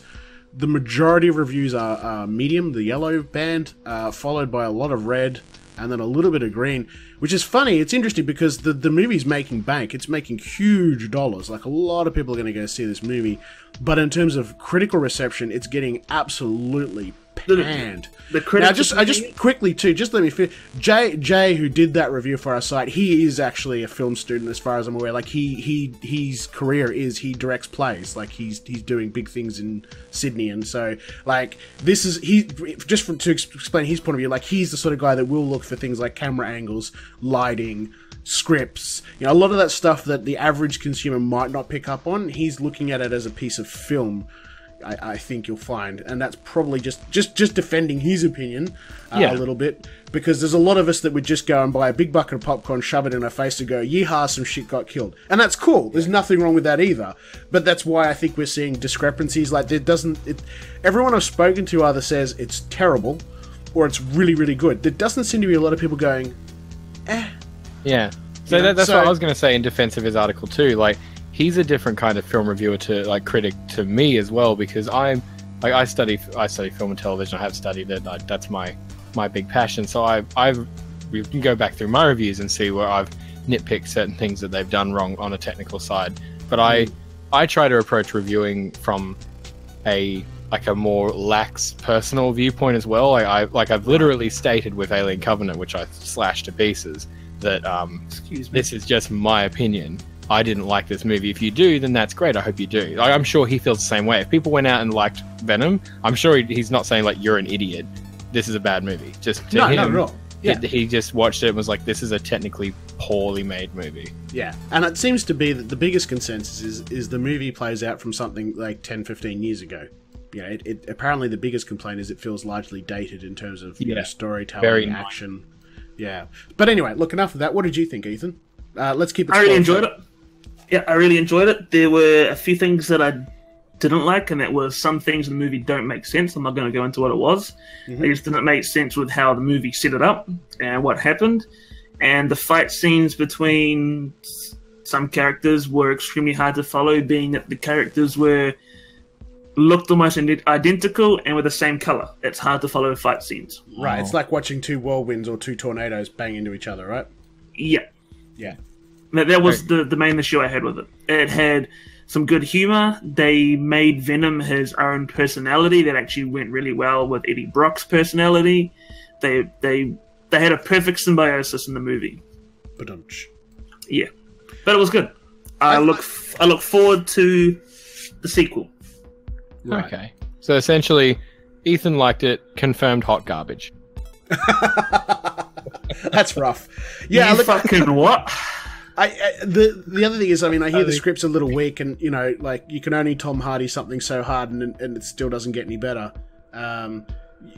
the majority of reviews are medium, the yellow band, followed by a lot of red, and then a little bit of green, which is funny. It's interesting because the movie's making bank. It's making huge dollars. Like, a lot of people are going to go see this movie. But in terms of critical reception, it's getting absolutely panned. Now, just quickly too, just let me finish. Jay, who did that review for our site, he is actually a film student, as far as I'm aware. Like, his career is he directs plays. Like, he's doing big things in Sydney, and so like this is to explain his point of view. Like, he's the sort of guy that will look for things like camera angles, lighting, scripts, you know, a lot of that stuff that the average consumer might not pick up on. He's looking at it as a piece of film, I think you'll find, and that's probably just defending his opinion a little bit, because there's a lot of us that would just go and buy a big bucket of popcorn, shove it in our face, and go, yeehaw, some shit got killed, and that's cool. There's nothing wrong with that either, but that's why I think we're seeing discrepancies. Like, everyone I've spoken to either says it's terrible or it's really, really good. There doesn't seem to be a lot of people going, Yeah. So that's what I was going to say in defense of his article too. Like, he's a different kind of film reviewer to, like, critic to me as well, because I study film and television. I have studied it. That's my big passion. So we can go back through my reviews and see where I've nitpicked certain things that they've done wrong on a technical side. But I try to approach reviewing from a more lax personal viewpoint as well. I've literally stated with Alien Covenant, which I slashed to pieces, that this is just my opinion. I didn't like this movie. If you do, then that's great. I hope you do. I'm sure he feels the same way. If people went out and liked Venom, I'm sure he's not saying, like, you're an idiot. This is a bad movie. Just to him, not at all. Yeah. He just watched it and was like, this is a technically poorly made movie. Yeah, and it seems to be that the biggest consensus is the movie plays out from something like 10, 15 years ago. You know, it apparently the biggest complaint is it feels largely dated in terms of storytelling, action. Yeah. But anyway, look, enough of that. What did you think, Ethan? Let's keep it. I really enjoyed it. Yeah, I really enjoyed it. There were a few things that I didn't like, and that were some things in the movie don't make sense. I'm not going to go into what it was. They just didn't make sense with how the movie set it up and what happened. And the fight scenes between some characters were extremely hard to follow, being that the characters were looked almost identical and were the same color. It's hard to follow fight scenes. Right, it's like watching two whirlwinds or two tornadoes bang into each other, right? Yeah. Yeah. That was the main issue I had with it. It had some good humor. They made Venom his own personality that actually went really well with Eddie Brock's personality. They had a perfect symbiosis in the movie. Ba-dunch. Yeah. But it was good. I look forward to the sequel. Right. Okay. So essentially, Ethan liked it, confirmed hot garbage. That's rough. Yeah, you fucking what? The other thing is, I mean, I hear the script's a little weak, and you know, like you can only Tom Hardy something so hard, and it still doesn't get any better.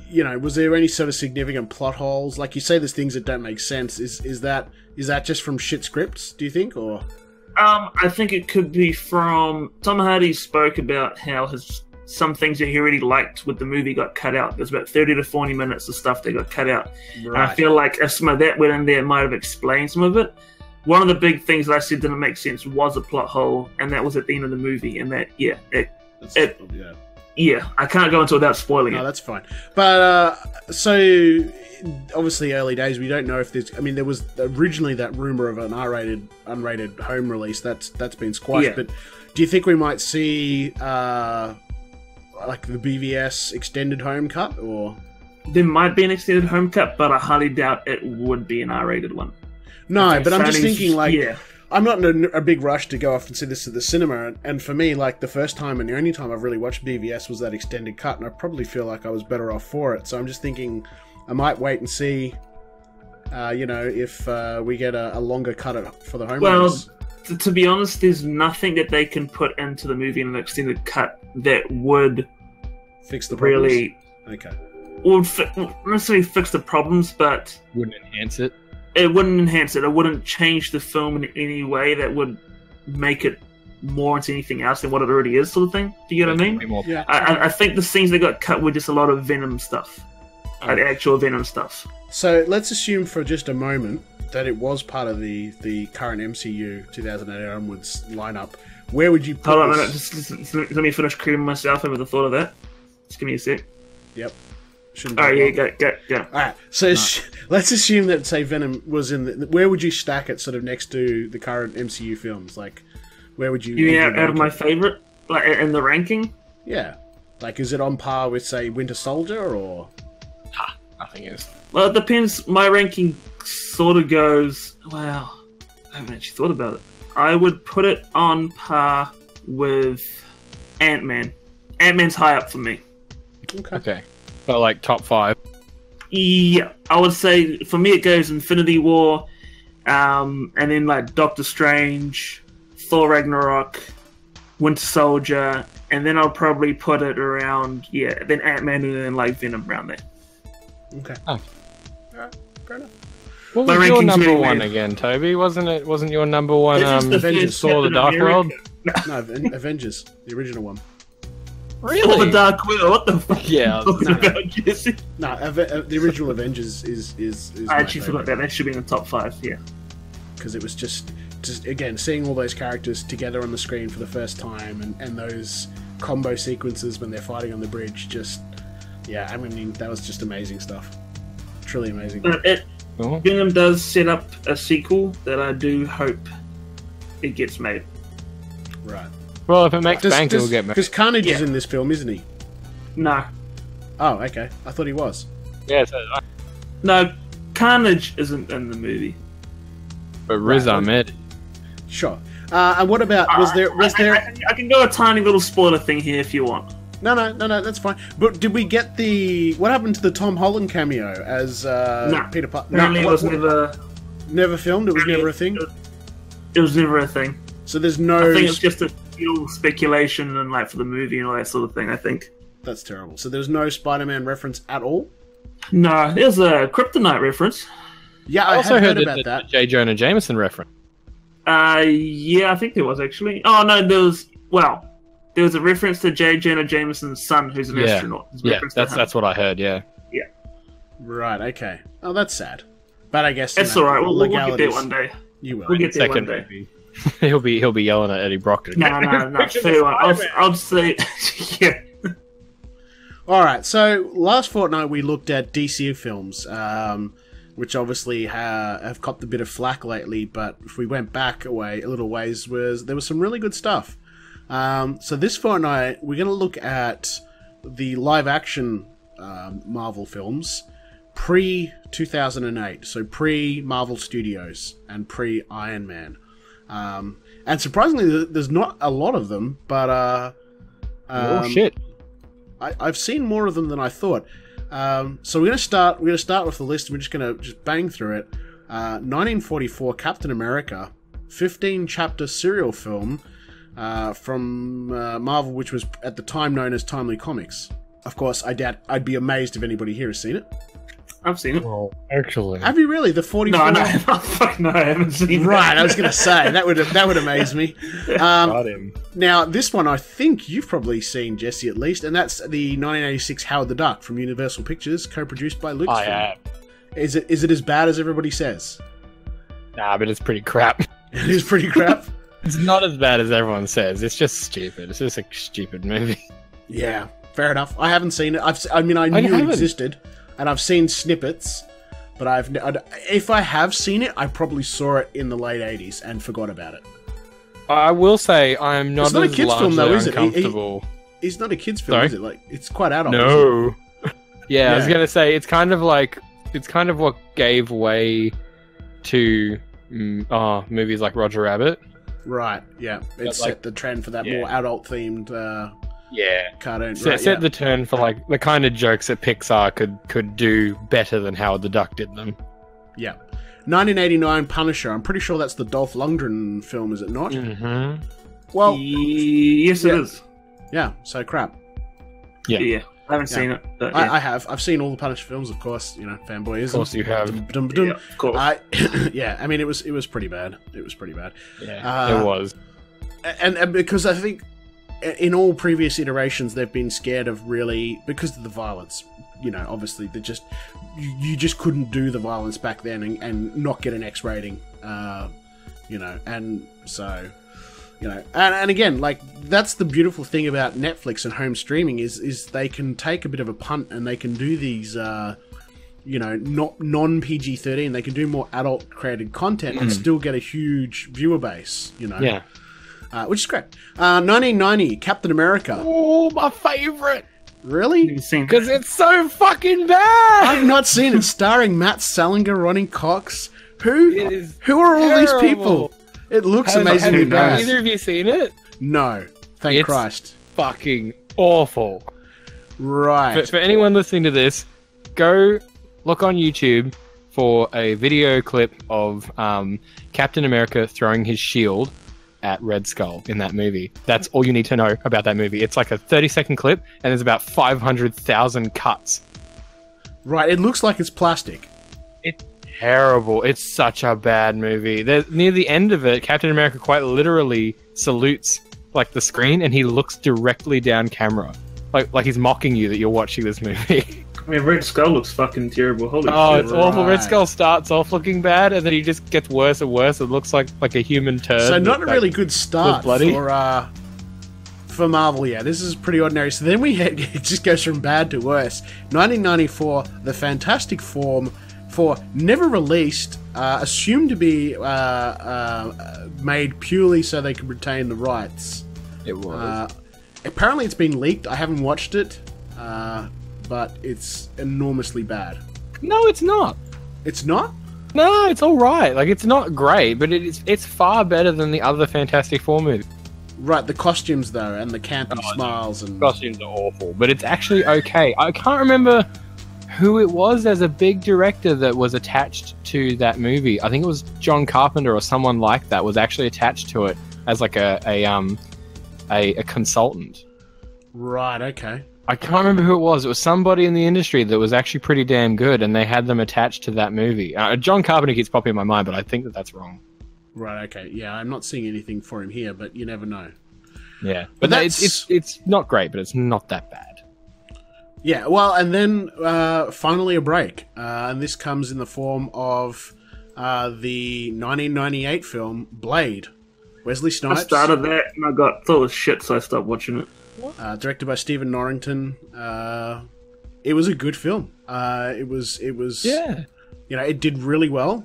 You know, was there any sort of significant plot holes? Like you say, there's things that don't make sense. Is that just from shit scripts? Do you think, or? I think it could be from Tom Hardy spoke about how some things that he really liked with the movie got cut out. There's about 30 to 40 minutes of stuff that got cut out. Right. And I feel like if some of that went in there, it might have explained some of it. One of the big things that I said didn't make sense was a plot hole, and that was at the end of the movie. And that, yeah, I can't go into it without spoiling it. No, that's fine. But, so, obviously early days, we don't know if there's... I mean, there was originally that rumour of an unrated home release. That's been squashed. Yeah. But do you think we might see, like, the BVS extended home cut, or...? There might be an extended home cut, but I highly doubt it would be an R-rated one. No, but I'm just thinking, like... Yeah. I'm not in a big rush to go off and see this at the cinema, and for me, like, the first time and the only time I've really watched BVS was that extended cut, and I probably feel like I was better off for it, so I'm just thinking I might wait and see, you know, if we get a longer cut for the home release. Well, to be honest, there's nothing that they can put into the movie in an extended cut that would... Fix the problems? Really... Okay. Would not necessarily fix the problems, but... Wouldn't enhance it? It wouldn't enhance it. It wouldn't change the film in any way that would make it more into anything else than what it already is, sort of thing. Do you get what I mean? Yeah. I think the scenes that got cut were just a lot of Venom stuff. Like actual Venom stuff. So let's assume for just a moment that it was part of the current MCU 2008 onwards lineup. Where would you put Hold on a minute. Just let me finish creaming myself over the thought of that. Just give me a sec. Yep. Go. Alright, so let's assume that, say, Venom was in the... Where would you stack it sort of next to the current MCU films? Like, where would you... You mean out of my favourite? Like, in the ranking? Yeah. Like, is it on par with, say, Winter Soldier, or... Nothing is. Well, it depends. My ranking sort of goes... Wow. I haven't actually thought about it. I would put it on par with Ant-Man. Ant-Man's high up for me. Okay. But like top 5. Yeah, I would say for me it goes Infinity War, and then like Doctor Strange, Thor Ragnarok, Winter Soldier, and then I'll probably put it around then Ant-Man and then like Venom around there. Okay. Oh. Alright, fair enough. What was your number one again, Toby? Wasn't your number one Avengers? Thor: The Dark World? No, Avengers, the original one. Really? Oh, the Dark World. What the fuck? Yeah. About Jesse? No, the original Avengers is I actually forgot that. That should be in the top 5. Yeah. Because it was just again seeing all those characters together on the screen for the first time, and those combo sequences when they're fighting on the bridge. I mean, that was just amazing stuff. Truly amazing. Venom does set up a sequel that I do hope it gets made. Right. Well, if it makes bank, it'll get made. Because Carnage is in this film, isn't he? No. Oh, okay. I thought he was. Yeah. No, Carnage isn't in the movie. But Riz Ahmed. Sure. And what about was there? I can go a tiny little spoiler thing here if you want. No, that's fine. But did we get what happened to the Tom Holland cameo as Peter Parker? No, it was never filmed. It was never a thing. It was never a thing. So there's no. I think it's just a speculation and like for the movie and all that sort of thing. I think that's terrible. So there's no Spider-Man reference at all. No, there's a Kryptonite reference. Yeah, I also heard about that. J. Jonah Jameson reference. Yeah, I think there was actually. Oh no, there was a reference to J. Jonah Jameson's son, who's an astronaut. That's what I heard. Yeah. Yeah. Right. Okay. Oh, that's sad. But I guess it's all right. We'll get there one day. You will. We'll get there one day. He'll be yelling at Eddie Brock. No. I'll say, yeah. All right, so last fortnight we looked at DC films, which obviously have copped a bit of flack lately, but if we went back a little ways, there was some really good stuff. So this fortnight, we're going to look at the live-action Marvel films pre-2008, so pre-Marvel Studios and pre-Iron Man. And surprisingly, there's not a lot of them, but... oh, shit. I've seen more of them than I thought. So we're going to start with the list. We're just going to bang through it. 1944 Captain America, 15-chapter serial film from Marvel, which was at the time known as Timely Comics. Of course, I'd be amazed if anybody here has seen it. I've seen it. Well, actually, have you really? The 44? No, fuck no, I haven't seen it. Right, I was going to say that would amaze me. Got him. Now, this one I think you've probably seen, Jesse, at least, and that's the 1986 Howard the Duck from Universal Pictures, co-produced by Lucasfilm. I have. Is it as bad as everybody says? Nah, but it's pretty crap. It is pretty crap. It's not as bad as everyone says. It's just stupid. It's just a stupid movie. Yeah, fair enough. I haven't seen it. I knew it existed, and I've seen snippets, but if I have seen it, I probably saw it in the late 80s and forgot about it. I will say I'm not. It's not a kids' film, though, is it? Uncomfortable. It's not a kids' film, Sorry? is it? Like, it's quite adult. No. Yeah, I was gonna say it's kind of what gave way to movies like Roger Rabbit. Right. Yeah, it set the trend for that more adult-themed. Cartoon. Set the turn for like the kind of jokes that Pixar could do better than Howard the Duck did them. Yeah. 1989 Punisher. I'm pretty sure that's the Dolph Lundgren film, is it not? Mm-hmm. Well, yes, it is. Yeah. So crap. Yeah. I haven't seen it. But I have. I've seen all the Punisher films, of course. You know, fanboyism. Of course you have. Yeah, of course. I mean, it was pretty bad. It was pretty bad. Yeah, it was. And because I think in all previous iterations they've been scared of really because of the violence. You know, obviously you just couldn't do the violence back then and not get an X rating. You know, and so. You know, and again, like that's the beautiful thing about Netflix and home streaming is they can take a bit of a punt and they can do these, you know, not non PG-13. They can do more adult created content and still get a huge viewer base. You know, which is great. 1990 Captain America. Oh, my favorite. Really? Because it's so fucking bad. I've not seen it. Starring Matt Salinger, Ronnie Cox. Who are all these people? It looks amazingly bad. Have either of you seen it? No. Thank Christ. Fucking awful. Right. For anyone listening to this, go look on YouTube for a video clip of Captain America throwing his shield at Red Skull in that movie. That's all you need to know about that movie. It's like a 30-second clip, and there's about 500,000 cuts. Right. It looks like it's plastic. It's terrible. It's such a bad movie. Near the end of it, Captain America quite literally salutes like the screen, and he looks directly down camera, like he's mocking you that you're watching this movie. I mean, Red Skull looks fucking terrible. Holy shit. It's awful. Red Skull starts off looking bad, and then he just gets worse and worse. It looks like a human turd. So not a really good start for Marvel. Yeah, this is pretty ordinary. So then it just goes from bad to worse. 1994, The Fantastic Four, never released, assumed to be made purely so they could retain the rights. It was. Apparently it's been leaked. I haven't watched it, but it's enormously bad. No, it's not. It's not? No, it's all right. Like, it's not great, but it's far better than the other Fantastic Four movies. Right, the costumes, though, and the campy smiles. And costumes are awful, but it's actually okay. I can't remember who it was as a big director that was attached to that movie. I think it was John Carpenter or someone like that was actually attached to it as like a consultant. Right, okay. I can't remember who it was. It was somebody in the industry that was actually pretty damn good, and they had them attached to that movie. John Carpenter keeps popping in my mind, but I think that's wrong. Right, okay. Yeah, I'm not seeing anything for him here, but you never know. Yeah, but it's not great, but it's not that bad. Yeah, well, and then finally a break. And this comes in the form of the 1998 film Blade. Wesley Snipes. I started that and I thought it was shit, so I stopped watching it. Directed by Stephen Norrington. It was a good film. It was. Yeah. It did really well.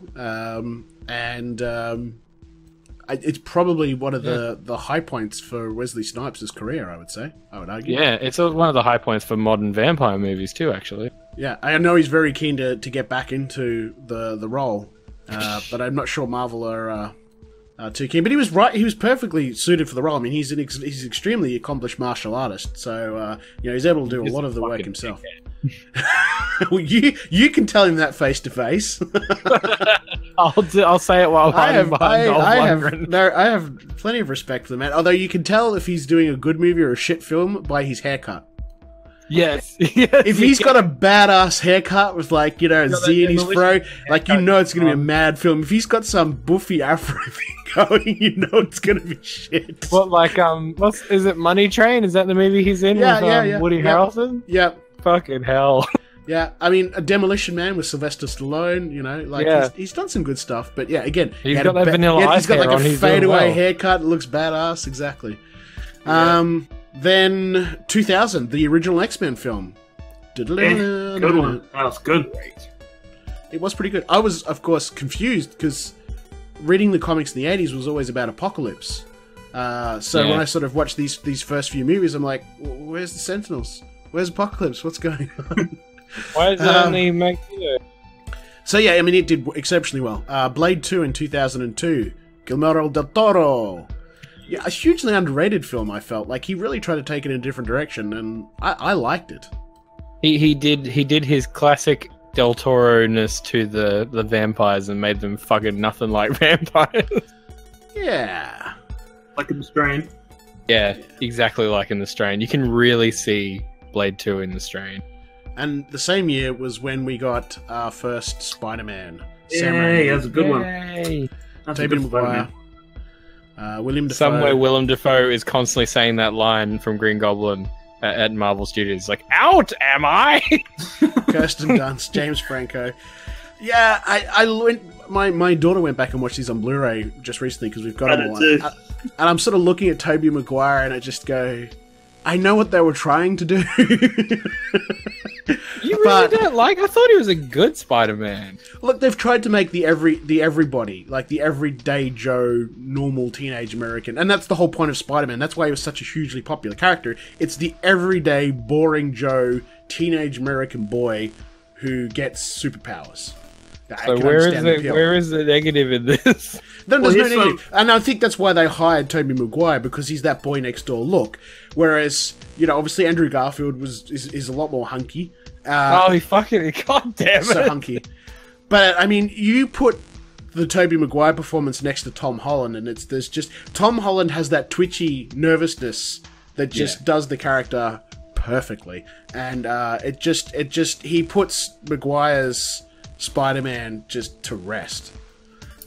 It's probably one of the high points for Wesley Snipes' career, I would argue. Yeah, it's one of the high points for modern vampire movies too, actually. Yeah, I know he's very keen to get back into the role, but I'm not sure Marvel are too keen. But he was right; he was perfectly suited for the role. I mean, he's an extremely accomplished martial artist, so he's able to do a lot of the work himself. Well, you can tell him that face to face. I'll say it while hiding behind Dolph Lundgren. I have plenty of respect for the man. Although you can tell if he's doing a good movie or a shit film by his haircut. Yes. If he's got a badass haircut with Z in his fro, it's going to be a mad film. If he's got some buffy afro thing going, it's going to be shit. What, is it Money Train? Is that the movie he's in with Woody Harrelson? Yeah. Fucking hell. Yeah, I mean, A Demolition Man with Sylvester Stallone, he's done some good stuff, but yeah, again, he's got that Vanilla Ice hair on. He's got a fadeaway haircut, it looks badass, exactly. Yeah. Then 2000, the original X-Men film. Good one. That was good. It was pretty good. I was, of course, confused because reading the comics in the 80s was always about Apocalypse. When I sort of watched these first few movies, I'm like, where's the Sentinels? Where's Apocalypse? What's going on? Why is it only Magneto? So yeah, I mean, it did exceptionally well. Blade 2 in 2002. Guillermo del Toro. Yeah, a hugely underrated film, I felt. Like, he really tried to take it in a different direction, and I liked it. He did his classic Del Toro-ness to the vampires and made them fucking nothing like vampires. Yeah. Like in The Strain. Yeah, exactly like in The Strain. You can really see Blade 2 in The Strain. And the same year was when we got our first Spider-Man. Yay, that's a good one. Toby Maguire. William Dafoe. Somewhere Willem Dafoe is constantly saying that line from Green Goblin at Marvel Studios. Like, out am I? Kirsten Dunst, James Franco. Yeah, I went. My daughter went back and watched these on Blu-ray just recently because we've got them all. And I'm sort of looking at Toby Maguire and I just go, I know what they were trying to do. You really don't like? I thought he was a good Spider-Man. Look, they've tried to make the everybody, like the everyday Joe, normal teenage American, and that's the whole point of Spider-Man. That's why he was such a hugely popular character. It's the everyday, boring Joe, teenage American boy who gets superpowers. So where is the negative in this? There's no negative. And I think that's why they hired Tobey Maguire, because he's that boy next door look. Whereas, obviously Andrew Garfield is a lot more hunky. God damn it. So hunky. But, I mean, you put the Tobey Maguire performance next to Tom Holland, and there's just... Tom Holland has that twitchy nervousness that just does the character perfectly. And he puts Maguire's Spider-Man just to rest.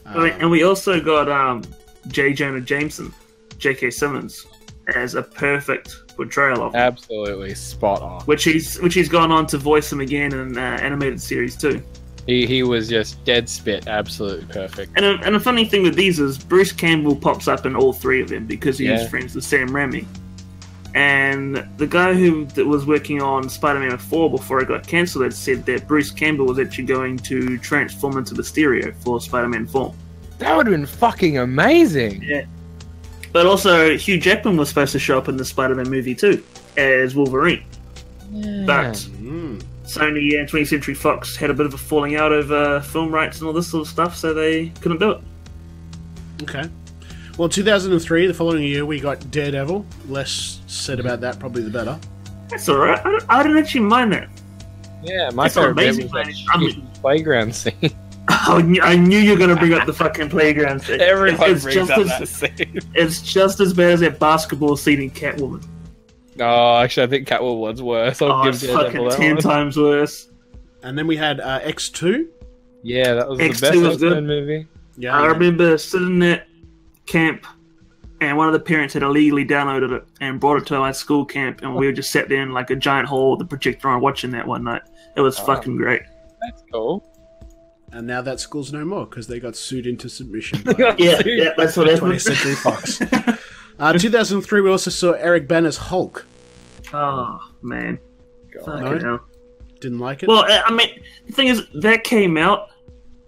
And we also got J. Jonah Jameson, J.K. Simmons, as a perfect portrayal of him. Absolutely spot on. Which he's gone on to voice him again in animated series too. He was just dead spit, absolutely perfect. And a funny thing with these is Bruce Campbell pops up in all three of them because he was friends with Sam Raimi. And the guy who was working on Spider-Man 4 before it got cancelled had said that Bruce Campbell was actually going to transform into Mysterio for Spider-Man 4. That would have been fucking amazing! Yeah. But also, Hugh Jackman was supposed to show up in the Spider-Man movie too, as Wolverine. Yeah. But Sony and 20th Century Fox had a bit of a falling out over film rights and all this sort of stuff, so they couldn't do it. Okay. Well, 2003, the following year, we got Daredevil. Less said about that, probably the better. That's alright. I didn't actually mind that. Yeah, my favorite bit was that playground scene. Oh, I knew you were going to bring up the fucking playground scene. Everyone brings up that scene. It's just as bad as that basketball scene in Catwoman. No, actually, I think Catwoman's worse. It's fucking 10 times worse. And then we had X2. Yeah, that was X2 the best was good. X-Men movie. Yeah, I remember sitting at camp, and one of the parents had illegally downloaded it and brought it to my school camp, and we were just sat there in like a giant hall with the projector on watching that one night. It was fucking great. That's cool. And now that school's no more because they got sued into submission. By yeah, that's what happened. 20th Century Fox. 2003, we also saw Eric Bana's Hulk. Oh, man. No? Hell. Didn't like it? Well, I mean, the thing is, that came out,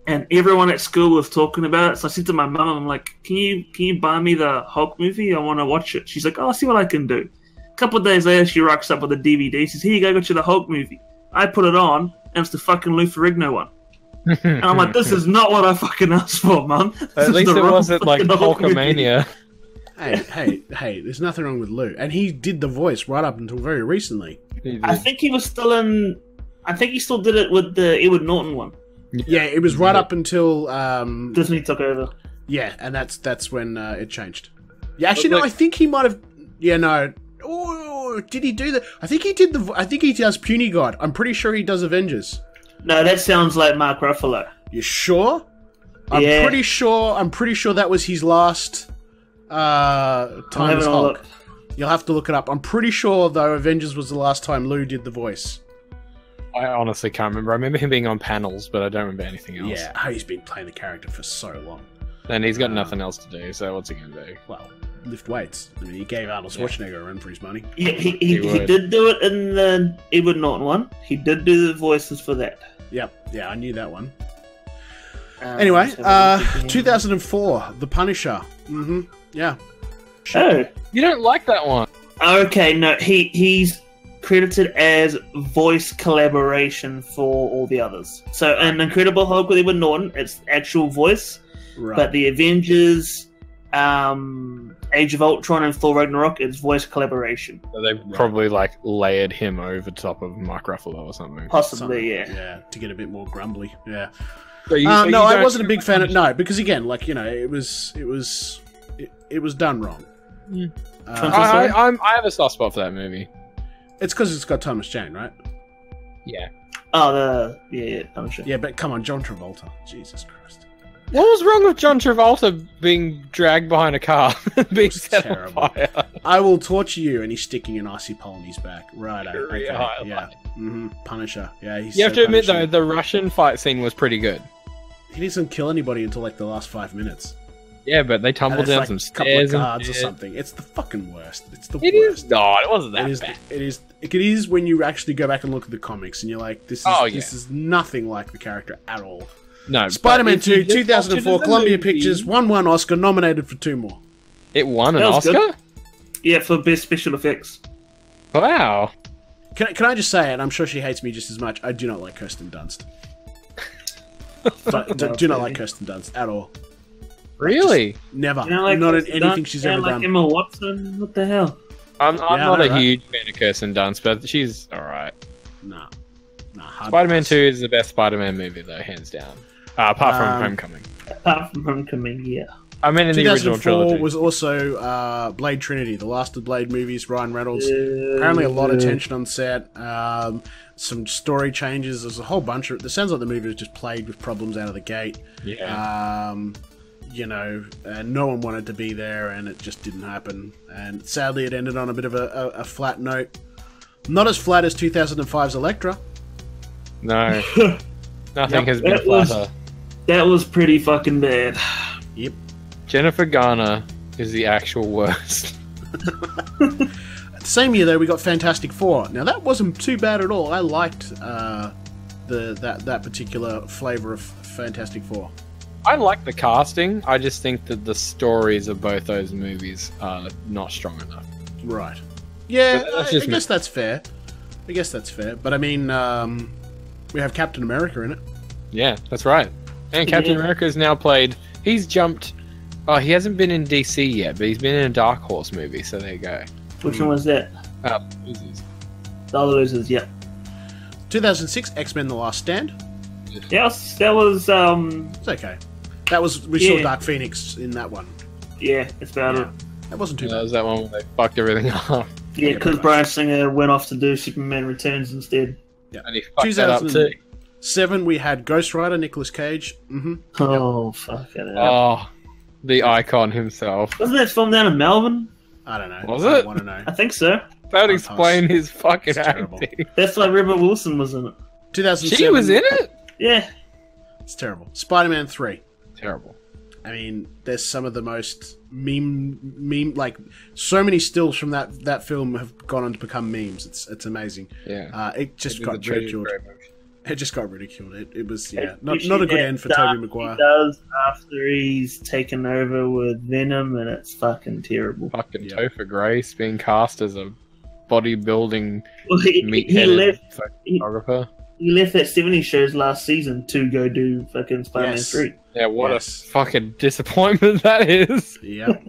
and everyone at school was talking about it. So I said to my mum, I'm like, can you buy me the Hulk movie? I want to watch it. She's like, oh, I'll see what I can do. A couple of days later, she rocks up with a DVD. She says, here you go, got you the Hulk movie. I put it on, and it's the fucking Lou Ferrigno one. And I'm like, this is not what I fucking asked for, Mum. At least it wasn't like Hulkamania. Hey, there's nothing wrong with Lou. And he did the voice right up until very recently. I think he was still in... I think he still did it with the Edward Norton one. Yeah, it was right up until... Disney took over. Yeah, and that's when it changed. Yeah, actually, no, I think he might have... Yeah, no... Oh, did he do that? I think he did the... I think he does Puny God. I'm pretty sure he does Avengers. No, that sounds like Mark Ruffalo. You sure? I'm pretty sure that was his last time as Hulk. You'll have to look it up. I'm pretty sure, though, Avengers was the last time Lou did the voice. I honestly can't remember. I remember him being on panels, but I don't remember anything else. Yeah, he's been playing the character for so long. And he's got nothing else to do, so what's he going to do? Well, lift weights. I mean, he gave Arnold Schwarzenegger a run for his money. Yeah, he did do it in the Edward Norton one. He did do the voices for that. Yep, yeah, I knew that one. Anyway, 2004, The Punisher. Mm-hmm, yeah. Oh. You don't like that one? Okay, no, he's credited as voice collaboration for all the others. So, an Incredible Hulk with Edward Norton, it's actual voice. Right. But the Avengers, Age of Ultron, and Thor Ragnarok, it's voice collaboration. So they probably like layered him over top of Mark Ruffalo or something. Possibly, yeah. Yeah, to get a bit more grumbly. Yeah. So no, I wasn't a big fan of because again, like, you know, it was done wrong. I have a soft spot for that movie. It's because it's got Thomas Jane, right? Yeah. Oh, I'm sure. Yeah, but come on, John Travolta. Jesus Christ. What was wrong with John Travolta being dragged behind a car, being set on fire? I will torture you, and he's sticking an icy pole in his back. Right, okay. Yeah. Punisher. Yeah, he's you have to admit, though, the Russian fight scene was pretty good. He doesn't kill anybody until like the last 5 minutes. Yeah, but they tumbled down like some stairs, couple of guards or something. It's the fucking worst. It's the worst. Is not. It wasn't that bad. It is when you actually go back and look at the comics, and you're like, this is nothing like the character at all. No, Spider-Man 2, 2004, Columbia Pictures, won one Oscar, nominated for 2 more. It won an Oscar? Good. Yeah, for Best Special Effects. Wow. Can I just say, and I'm sure she hates me just as much, I do not like Kirsten Dunst. do not like Kirsten Dunst at all. Really? Just never. Not in anything she's ever done. Emma Watson? What the hell? I'm not a huge fan of Kirsten Dunst, but she's alright. Nah. Spider-Man 2 is the best Spider-Man movie, though, hands down. Apart from Homecoming. Apart from Homecoming, yeah. I mean, in the original trilogy. 2004 was also Blade Trinity, the last of Blade movies, Ryan Reynolds. Apparently a lot of tension on set, some story changes, there's a whole bunch of... It sounds like the movie was just plagued with problems out of the gate. Yeah. You know, no one wanted to be there, and it just didn't happen. And sadly, it ended on a bit of a flat note. Not as flat as 2005's Elektra. No. Nothing has been flatter. That was pretty fucking bad. Yep. Jennifer Garner is the actual worst. Same year, though, we got Fantastic Four. Now, that wasn't too bad at all. I liked that particular flavour of Fantastic Four. I like the casting. I just think that the stories of both those movies are not strong enough. Right. Yeah, I guess that's fair. But I mean, we have Captain America in it. Yeah, that's right. And Captain America is now played... He's jumped... Oh, he hasn't been in DC yet, but he's been in a Dark Horse movie, so there you go. Which one was that? Losers. The Other Losers, yeah. 2006, X-Men The Last Stand. Yes, that was... It's okay. We saw Dark Phoenix in that one. Yeah, that's about it. That wasn't too bad. That was that one where they fucked everything up. Yeah, because Bryan Singer went off to do Superman Returns instead. Yeah. And he fucked that up too. 2007, we had Ghost Rider, Nicolas Cage. Mm-hmm. Oh, fuck it. Oh, the icon himself. Wasn't that filmed down in Melbourne? I don't know. Was it? I want to know. I think so. That would explain his fucking acting. That's why Rebel Wilson was in it. 2007. She was in it? Yeah. It's terrible. Spider-Man 3. Terrible. I mean, there's some of the most meme, like, so many stills from that film have gone on to become memes. It's amazing. Yeah. It just got ridiculed. It just got ridiculed. It was, not a good end for Toby Maguire. He does after he's taken over with Venom, and it's fucking terrible. Fucking Topher Grace being cast as a bodybuilding meatheaded photographer. He left that 70s shows last season to go do fucking Spider-Man 3. Yeah, what a fucking disappointment that is. Yep.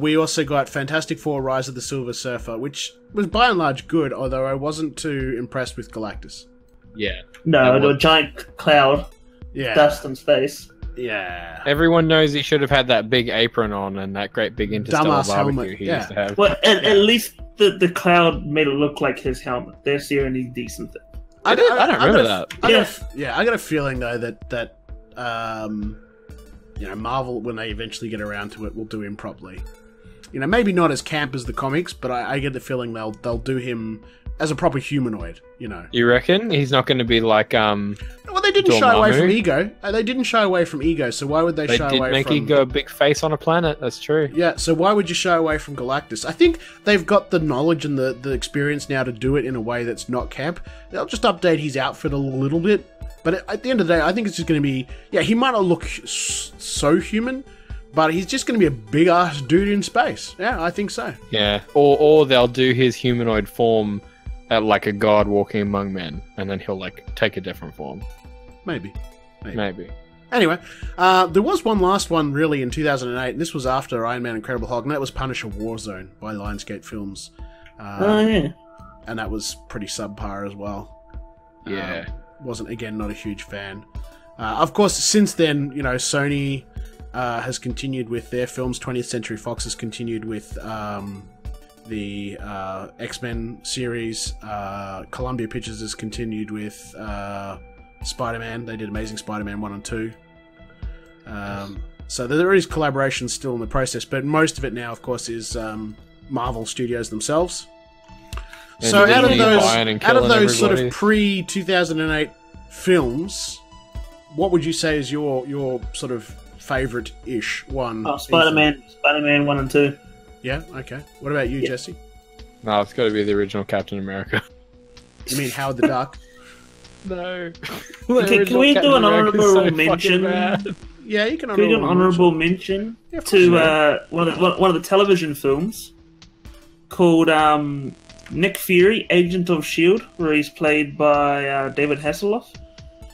We also got Fantastic Four: Rise of the Silver Surfer, which was by and large good, although I wasn't too impressed with Galactus. Yeah. No, the giant cloud. Yeah. Dust in space. Yeah. Everyone knows he should have had that big apron on and that great big interstellar Dumbass barbecue helmet. he used to have. Well, at least the cloud made it look like his helmet. That's the only decent thing. I don't remember that. I got a feeling though that Marvel, when they eventually get around to it, will do him properly. Maybe not as camp as the comics, but I get the feeling they'll do him as a proper humanoid. You reckon he's not going to be like Well, they didn't shy away from Ego. They didn't shy away from Ego, so why would they shy away from... They did make Ego a big face on a planet, that's true. Yeah, so why would you shy away from Galactus? I think they've got the knowledge and the experience now to do it in a way that's not camp. They'll just update his outfit a little bit, but at the end of the day, I think it's just going to be... Yeah, he might not look so human, but he's just going to be a big-ass dude in space. Yeah, I think so. Yeah, or they'll do his humanoid form like a god walking among men, and then he'll take a different form. Maybe. Anyway, there was one last one really in 2008, and this was after Iron Man Incredible Hulk, and that was Punisher Warzone by Lionsgate Films. And that was pretty subpar as well. Yeah. Wasn't, again, not a huge fan. Of course, since then, Sony has continued with their films. 20th Century Fox has continued with the X-Men series. Columbia Pictures has continued with Spider-Man. They did Amazing Spider-Man 1 and 2. So there is collaboration still in the process, but most of it now, of course, is Marvel Studios themselves. And so out of those sort of pre-2008 films, what would you say is your sort of favourite-ish one? Oh, Spider-Man 1 and 2. Yeah, okay. What about you, Jesse? No, it's got to be the original Captain America. You mean Howard the Duck? No. Can we do an honourable mention? Yeah, you can. Can we do an honourable mention to one of the television films called Nick Fury, Agent of S.H.I.E.L.D., where he's played by David Hasselhoff.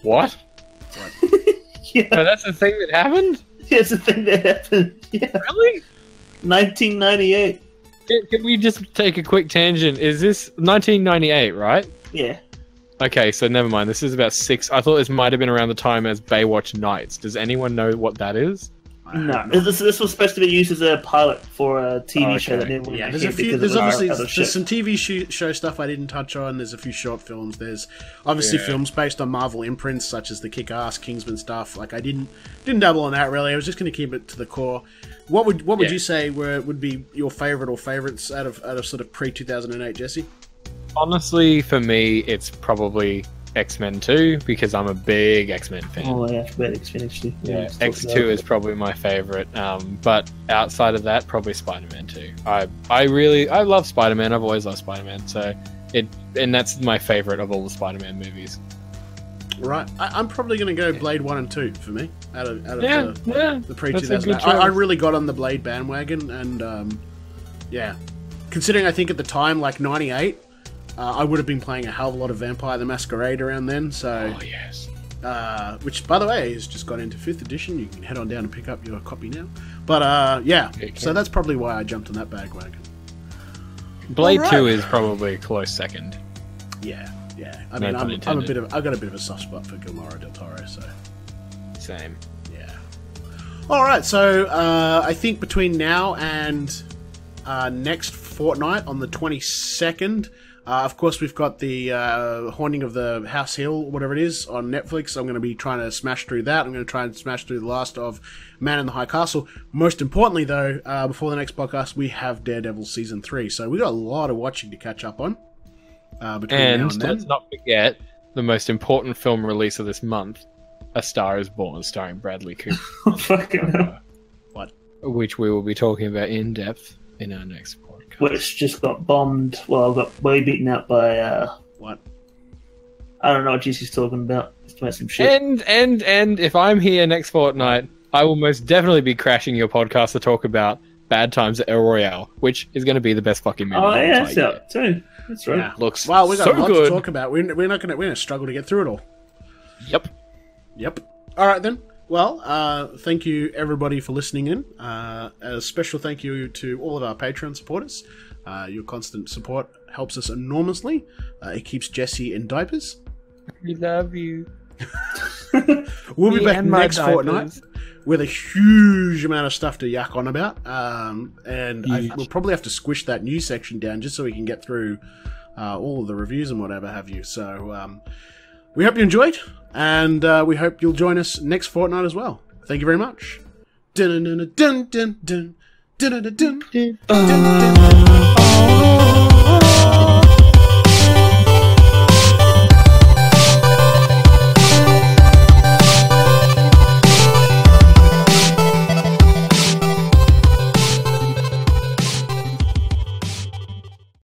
What? Yeah. No, that's the thing that happened? Yeah, it's the thing that happened. Yeah. Really? 1998. Can we just take a quick tangent? Is this 1998, right? Yeah. Okay, so never mind. This is about 6. I thought this might have been around the time as Baywatch Nights. Does anyone know what that is? No. This was supposed to be used as a pilot for a TV show that didn't Yeah, there's some TV show stuff I didn't touch on. There's a few short films. There's obviously films based on Marvel imprints, such as the Kick-Ass, Kingsman stuff. I didn't dabble on that really. I was just going to keep it to the core. What would you say would be your favorite or favorites out of sort of pre-2008, Jesse? Honestly, for me, it's probably X-Men 2 because I'm a big X-Men fan. Oh yeah, I X-Men actually. Yeah, X2 is probably my favorite. But outside of that, probably Spider-Man 2. I love Spider-Man. I've always loved Spider-Man. And that's my favorite of all the Spider-Man movies. Right, I'm probably going to go Blade 1 and 2 for me out of the pre-2008. I really got on the Blade bandwagon, and considering I think at the time, like 98, I would have been playing a hell of a lot of Vampire the Masquerade around then. So, oh yes, which by the way has just got into 5th edition. You can head on down and pick up your copy now. But so that's probably why I jumped on that bandwagon. Blade 2 is probably a close second. Yeah. I mean, I've got a bit of a soft spot for Guillermo del Toro, so same. Yeah. All right, so I think between now and next fortnight on the 22nd, of course, we've got the Haunting of the House Hill, whatever it is, on Netflix. I'm going to be trying to smash through that. I'm going to try and smash through the last of Man in the High Castle. Most importantly, though, before the next podcast, we have Daredevil Season 3. So we've got a lot of watching to catch up on. Between now and then. Let's not forget the most important film release of this month, A Star Is Born, starring Bradley Cooper. Fucking hell. What? Which we will be talking about in depth in our next podcast. Which just got bombed. Well, got way beaten out by. What? I don't know what Jesse's talking about. Just about some shit. And if I'm here next fortnight, I will most definitely be crashing your podcast to talk about Bad Times at El Royale, which is going to be the best fucking movie. Oh yeah, that's out too. That's right. Yeah. Looks Wow, we've got so a lot good. to talk about. We're not going to struggle to get through it all. Yep. All right then. Well, thank you everybody for listening in. A special thank you to all of our Patreon supporters. Your constant support helps us enormously. It keeps Jesse in diapers. We love you. We'll be back next fortnight with a huge amount of stuff to yak on about. We'll probably have to squish that news section down just so we can get through all of the reviews and whatever have you. So we hope you enjoyed, and we hope you'll join us next fortnight as well. Thank you very much. Dun, dun, dun, dun, dun, dun, dun, dun, dun, dun, dun, dun.